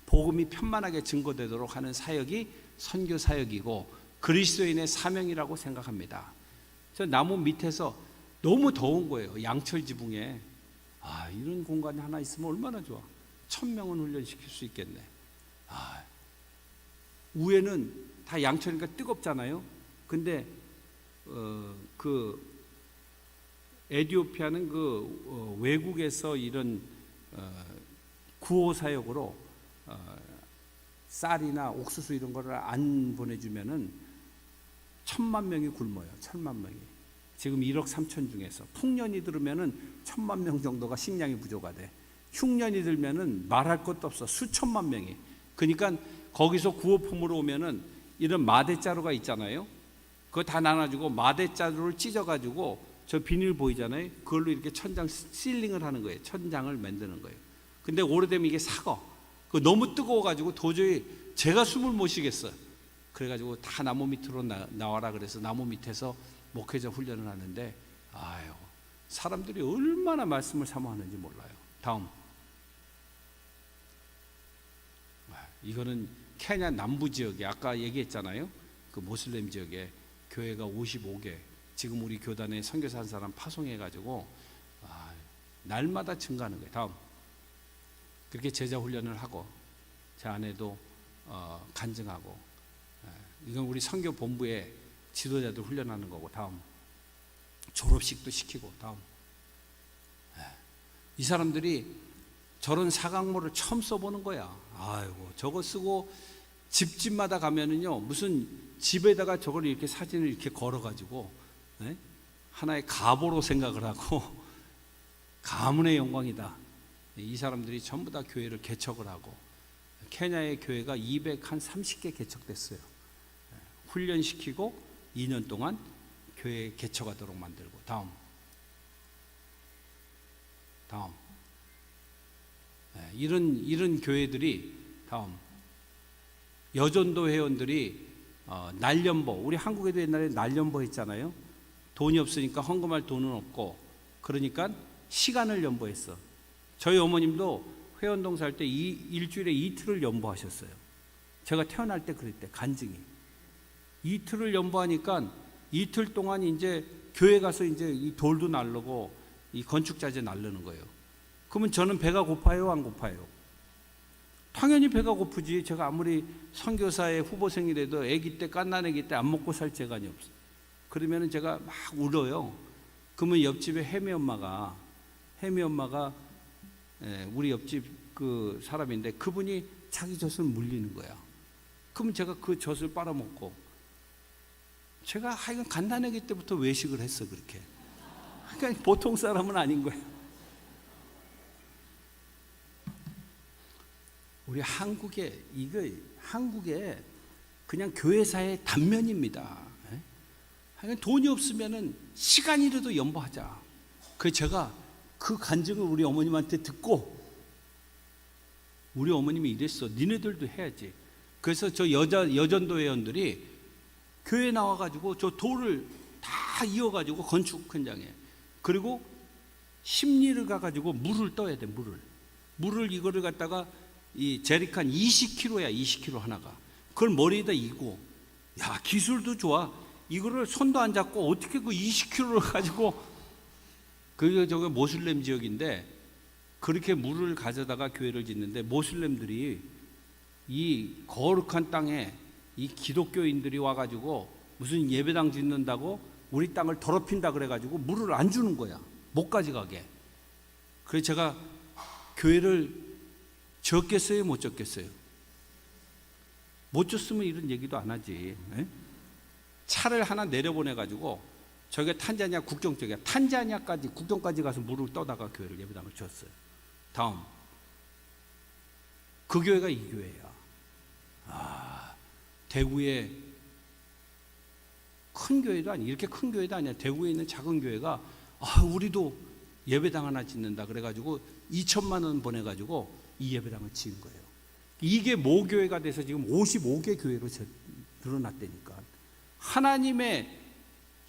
복음이 편만하게 증거되도록 하는 사역이 선교 사역이고 그리스도인의 사명이라고 생각합니다. 저 나무 밑에서 너무 더운 거예요. 양철 지붕에. 이런 공간이 하나 있으면 얼마나 좋아. 1000명은 훈련시킬 수 있겠네. 위에는 다 양철이니까 뜨겁잖아요. 근데 그 에티오피아는 외국에서 이런 구호 사역으로 쌀이나 옥수수 이런 거를 안 보내주면은 1000만 명이 굶어요. 1000만 명이. 지금 1억 3천 중에서 풍년이 들으면은 1000만 명 정도가 식량이 부족하대. 흉년이 들면은 말할 것도 없어. 수천만 명이. 그러니까 거기서 구호품으로 오면은 이런 마대자루가 있잖아요. 그거 다 나눠주고 마대자루를 찢어가지고 저 비닐 보이잖아요. 그걸로 이렇게 천장 실링을 하는 거예요. 천장을 만드는 거예요. 근데 오래되면 이게 삭어. 그 너무 뜨거워가지고 도저히 제가 숨을 못 쉬겠어요. 그래가지고 다 나무 밑으로 나와라 그래서 나무 밑에서 목회자 훈련을 하는데, 사람들이 얼마나 말씀을 사모하는지 몰라요. 다음, 이거는 케냐 남부 지역에 아까 얘기했잖아요. 그 모슬렘 지역에 교회가 55개, 지금 우리 교단에 선교사 한 사람 파송해가지고 날마다 증가하는 거예요. 다음, 그렇게 제자 훈련을 하고 제 아내도 간증하고, 이건 우리 선교 본부에 지도자들 훈련하는 거고. 다음, 졸업식도 시키고. 다음, 이 사람들이 저런 사각모를 처음 써보는 거야. 저거 쓰고 집집마다 가면은요, 무슨 집에다가 저걸 이렇게 사진을 이렇게 걸어가지고 하나의 가보로 생각을 하고 가문의 영광이다. 이 사람들이 전부 다 교회를 개척을 하고, 케냐의 교회가 230개 개척됐어요. 훈련시키고 2년 동안 교회 개척하도록 만들고. 다음, 이런 교회들이. 다음, 여전도 회원들이 날연보, 우리 한국에도 옛날에 날연보 했잖아요. 돈이 없으니까 헌금할 돈은 없고, 그러니까 시간을 연보했어. 저희 어머님도 회원동사 할 때 일주일에 이틀을 연보하셨어요. 제가 태어날 때 그랬대. 간증이 이틀을 연보하니까 이틀 동안 이제 교회 가서 이제 이 돌도 날르고 이 건축자재 날르는 거예요. 그러면 저는 배가 고파요, 안 고파요? 당연히 배가 고프지. 제가 아무리 선교사의 후보생이라도 아기 때, 갓난아기 때 안 먹고 살 재간이 없어. 그러면은 제가 막 울어요. 그러면 옆집에 혜미 엄마가 우리 옆집 그 사람인데 그분이 자기 젖을 물리는 거야. 그러면 제가 그 젖을 빨아먹고, 제가 하여간 갓난아기 때부터 외식을 했어. 그렇게 그러니까 보통 사람은 아닌 거예요. 우리 한국에 그냥 교회사의 단면입니다. 그러니까 돈이 없으면은 시간이라도 연보하자. 그래서 제가 그 간증을 우리 어머님한테 듣고, 우리 어머님이 이랬어. 니네들도 해야지. 그래서 저 여전도 회원들이 교회 나와가지고 저 돌을 다 이어가지고 건축 현장에, 그리고 심리를 가가지고 물을 떠야 돼. 물을 이거를 갖다가 이 제리칸 20kg야 20kg 하나가. 그걸 머리에다 이고, 야 기술도 좋아. 이거를 손도 안 잡고 어떻게 그 20kg를 가지고, 그게 저기 모슬렘 지역인데 그렇게 물을 가져다가 교회를 짓는데, 모슬렘들이 이 거룩한 땅에 이 기독교인들이 와가지고 무슨 예배당 짓는다고 우리 땅을 더럽힌다 그래가지고 물을 안 주는 거야. 못 가져가게. 그래서 제가 교회를 졌겠어요, 못 졌겠어요? 못 졌으면 이런 얘기도 안 하지. 차를 하나 내려보내가지고, 저게 탄자니아 국경 쪽이야. 탄자니아까지 국경까지 가서 물을 떠다가 교회를 예배당을 지었어요. 다음, 그 교회가 이 교회야. 대구에 큰 교회도 아니야. 이렇게 큰 교회도 아니야. 대구에 있는 작은 교회가 우리도 예배당 하나 짓는다 그래가지고 2천만 원 보내가지고 이 예배당을 지은 거예요. 이게 모교회가 돼서 지금 55개 교회로 늘어났다니까. 하나님의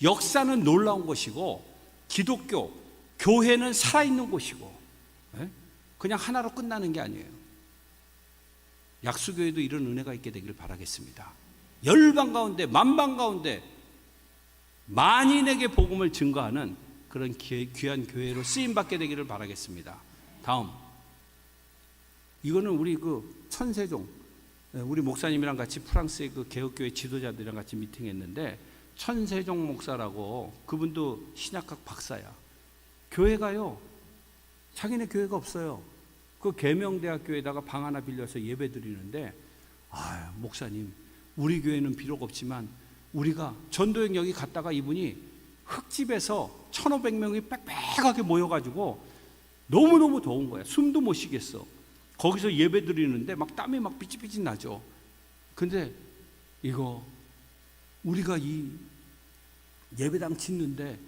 역사는 놀라운 것이고, 기독교 교회는 살아있는 곳이고, 그냥 하나로 끝나는 게 아니에요. 약수교회도 이런 은혜가 있게 되기를 바라겠습니다. 열방 가운데 만방 가운데 만인에게 복음을 증거하는 그런 귀한 교회로 쓰임받게 되기를 바라겠습니다. 다음, 이거는 우리 그 천세종, 우리 목사님이랑 같이 프랑스의 그 개혁교회 지도자들이랑 같이 미팅했는데, 천세종 목사라고, 그분도 신약학 박사야. 교회가요, 자기네 교회가 없어요. 그 계명대학교에다가 방 하나 빌려서 예배 드리는데, 목사님, 우리 교회는 비록 없지만 우리가 전도행 여기 갔다가 이분이 흙집에서 1,500명이 빽빽하게 모여가지고 너무너무 더운 거야. 숨도 못 쉬겠어. 거기서 예배 드리는데 막 땀이 막 삐질삐질 나죠. 근데 이거 우리가 이 예배당 짓는데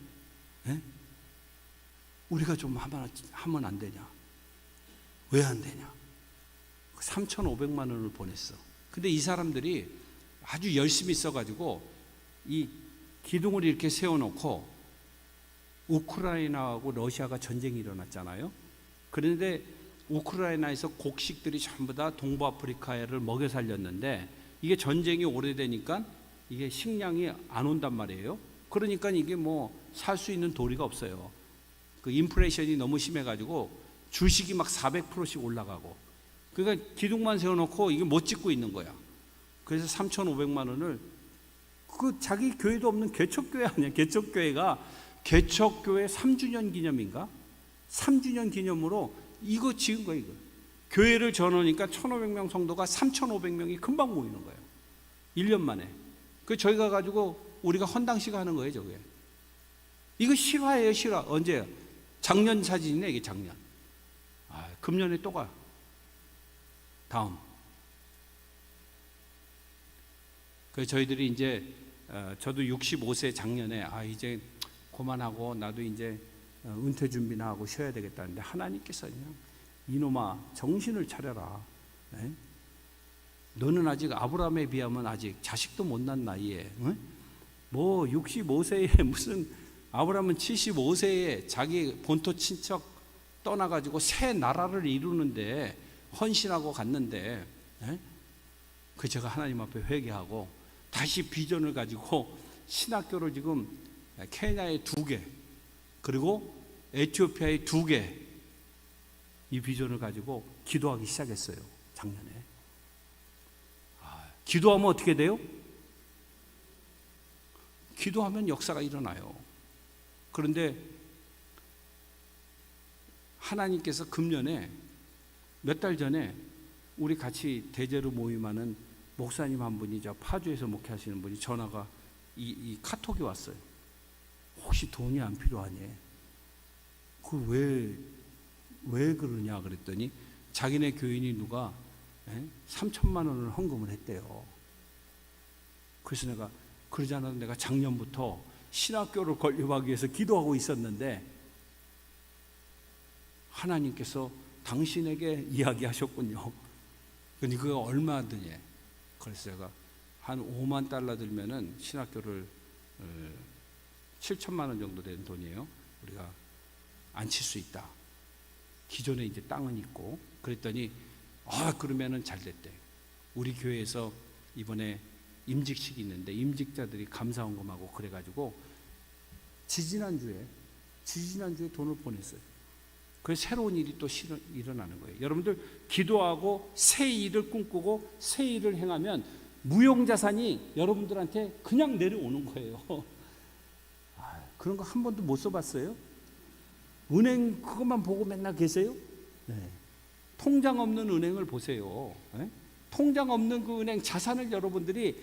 우리가 좀 하면 안 되냐? 왜 안 되냐? 3,500만 원을 보냈어. 근데 이 사람들이 아주 열심히 써가지고 이 기둥을 이렇게 세워놓고, 우크라이나하고 러시아가 전쟁이 일어났잖아요. 그런데 우크라이나에서 곡식들이 전부 다 동부 아프리카를 먹여 살렸는데, 이게 전쟁이 오래되니까 이게 식량이 안 온단 말이에요. 그러니까 이게 뭐 살 수 있는 도리가 없어요. 그 인플레이션이 너무 심해가지고 주식이 막 400%씩 올라가고, 그러니까 기둥만 세워놓고 이게 못 짓고 있는 거야. 그래서 3,500만 원을 그 자기 교회도 없는 개척교회 아니야. 개척교회가 개척교회 3주년 기념인가? 3주년 기념으로 이거 지은 거야. 이거 교회를 전원하니까 1,500명 성도가 3,500명이 금방 모이는 거예요. 1년 만에. 그 저희가 가지고 우리가 헌당식 하는 거예요. 저게 이거 실화예요. 실화. 언제요? 작년 사진이네. 이게 작년. 금년에 또 가. 다음. 그 저희들이 이제 저도 65세 작년에 이제 그만하고 나도 이제 은퇴 준비나 하고 쉬어야 되겠다는데, 하나님께서 그냥 이놈아 정신을 차려라. 너는 아직 아브라함에 비하면 아직 자식도 못 난 나이에 뭐 65세에 무슨, 아브라함은 75세에 자기 본토 친척 떠나가지고 새 나라를 이루는데 헌신하고 갔는데, 그 제가 하나님 앞에 회개하고 다시 비전을 가지고 신학교를 지금 케냐에 2개, 그리고 에티오피아에 2개, 이 비전을 가지고 기도하기 시작했어요. 작년에. 기도하면 어떻게 돼요? 기도하면 역사가 일어나요. 그런데 하나님께서 금년에 몇 달 전에 우리 같이 대제로 모임하는 목사님 한 분이, 저 파주에서 목회하시는 분이 전화가 이 카톡이 왔어요. 혹시 돈이 안 필요하니? 왜 그러냐 그랬더니 자기네 교인이 누가 3천만 원을 헌금을 했대요. 그래서 내가 그러지 않아도 내가 작년부터 신학교를 건립하기 위해서 기도하고 있었는데 하나님께서 당신에게 이야기하셨군요. 근데 그가 얼마 드냐? 그래서 제가 한 5만 달러 들면은 신학교를 7천만 원 정도 되는 돈이에요. 우리가 앉힐 수 있다. 기존에 이제 땅은 있고. 그랬더니 그러면은 잘 됐대. 우리 교회에서 이번에 임직식이 있는데 임직자들이 감사헌금하고 그래가지고 지지난주에 돈을 보냈어요. 그래서 새로운 일이 또 일어나는 거예요. 여러분들 기도하고 새 일을 꿈꾸고 새 일을 행하면 무용자산이 여러분들한테 그냥 내려오는 거예요. 그런 거 한 번도 못 써봤어요? 은행 그것만 보고 맨날 계세요? 네. 통장 없는 은행을 보세요. 네? 통장 없는 그 은행 자산을 여러분들이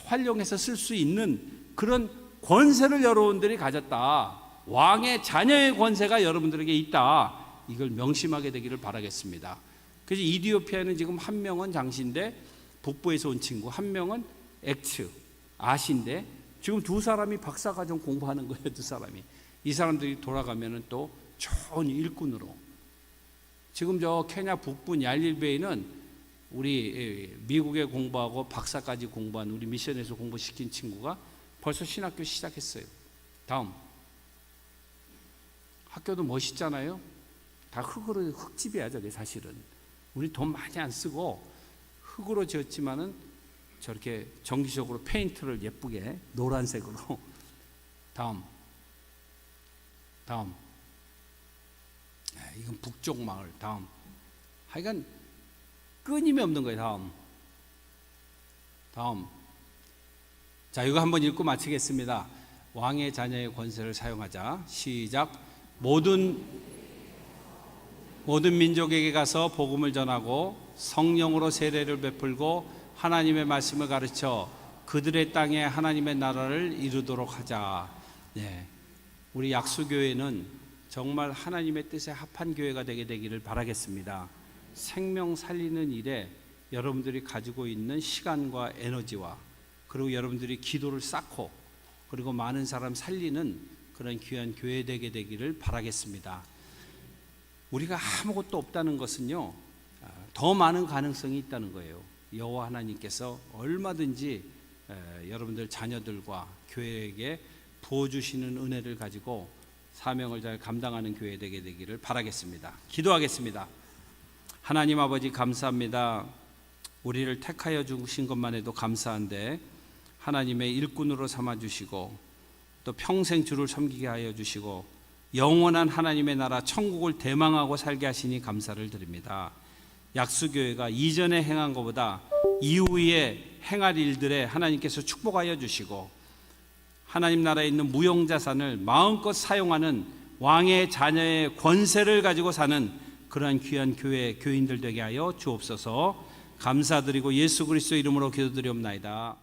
활용해서 쓸 수 있는 그런 권세를 여러분들이 가졌다. 왕의 자녀의 권세가 여러분들에게 있다. 이걸 명심하게 되기를 바라겠습니다. 그래서 이디오피아는 지금 한 명은 장신데 북부에서 온 친구, 한 명은 아신데 지금 두 사람이 박사과정 공부하는 거예요. 두 사람이. 이 사람들이 돌아가면은 또 좋은 일꾼으로. 지금 저 케냐 북부 얄릴베이는 우리 미국에 공부하고 박사까지 공부한 우리 미션에서 공부시킨 친구가 벌써 신학교 시작했어요. 다음. 학교도 멋있잖아요. 다 흙으로 흙집이야 저게 사실은. 우리 돈 많이 안 쓰고 흙으로 지었지만은 저렇게 정기적으로 페인트를 예쁘게 노란색으로. 다음. 이건 북쪽 마을. 다음. 하여간 끊임이 없는 거예요. 다음. 자, 이거 한번 읽고 마치겠습니다. 왕의 자녀의 권세를 사용하자. 시작. 모든 민족에게 가서 복음을 전하고 성령으로 세례를 베풀고 하나님의 말씀을 가르쳐 그들의 땅에 하나님의 나라를 이루도록 하자. 네. 우리 약수교회는 정말 하나님의 뜻에 합한 교회가 되기를 바라겠습니다. 생명 살리는 일에 여러분들이 가지고 있는 시간과 에너지와 그리고 여러분들이 기도를 쌓고 그리고 많은 사람 살리는 그런 귀한 교회 되기를 바라겠습니다. 우리가 아무것도 없다는 것은요, 더 많은 가능성이 있다는 거예요. 여호와 하나님께서 얼마든지 여러분들 자녀들과 교회에게 부어주시는 은혜를 가지고 사명을 잘 감당하는 교회 되기를 바라겠습니다. 기도하겠습니다. 하나님 아버지 감사합니다. 우리를 택하여 주신 것만 해도 감사한데 하나님의 일꾼으로 삼아주시고 또 평생 주를 섬기게 하여 주시고 영원한 하나님의 나라 천국을 대망하고 살게 하시니 감사를 드립니다. 약수교회가 이전에 행한 것보다 이후에 행할 일들에 하나님께서 축복하여 주시고 하나님 나라에 있는 무용자산을 마음껏 사용하는 왕의 자녀의 권세를 가지고 사는 그러한 귀한 교회 교인들 되게 하여 주옵소서. 감사드리고 예수 그리스도 이름으로 기도드리옵나이다.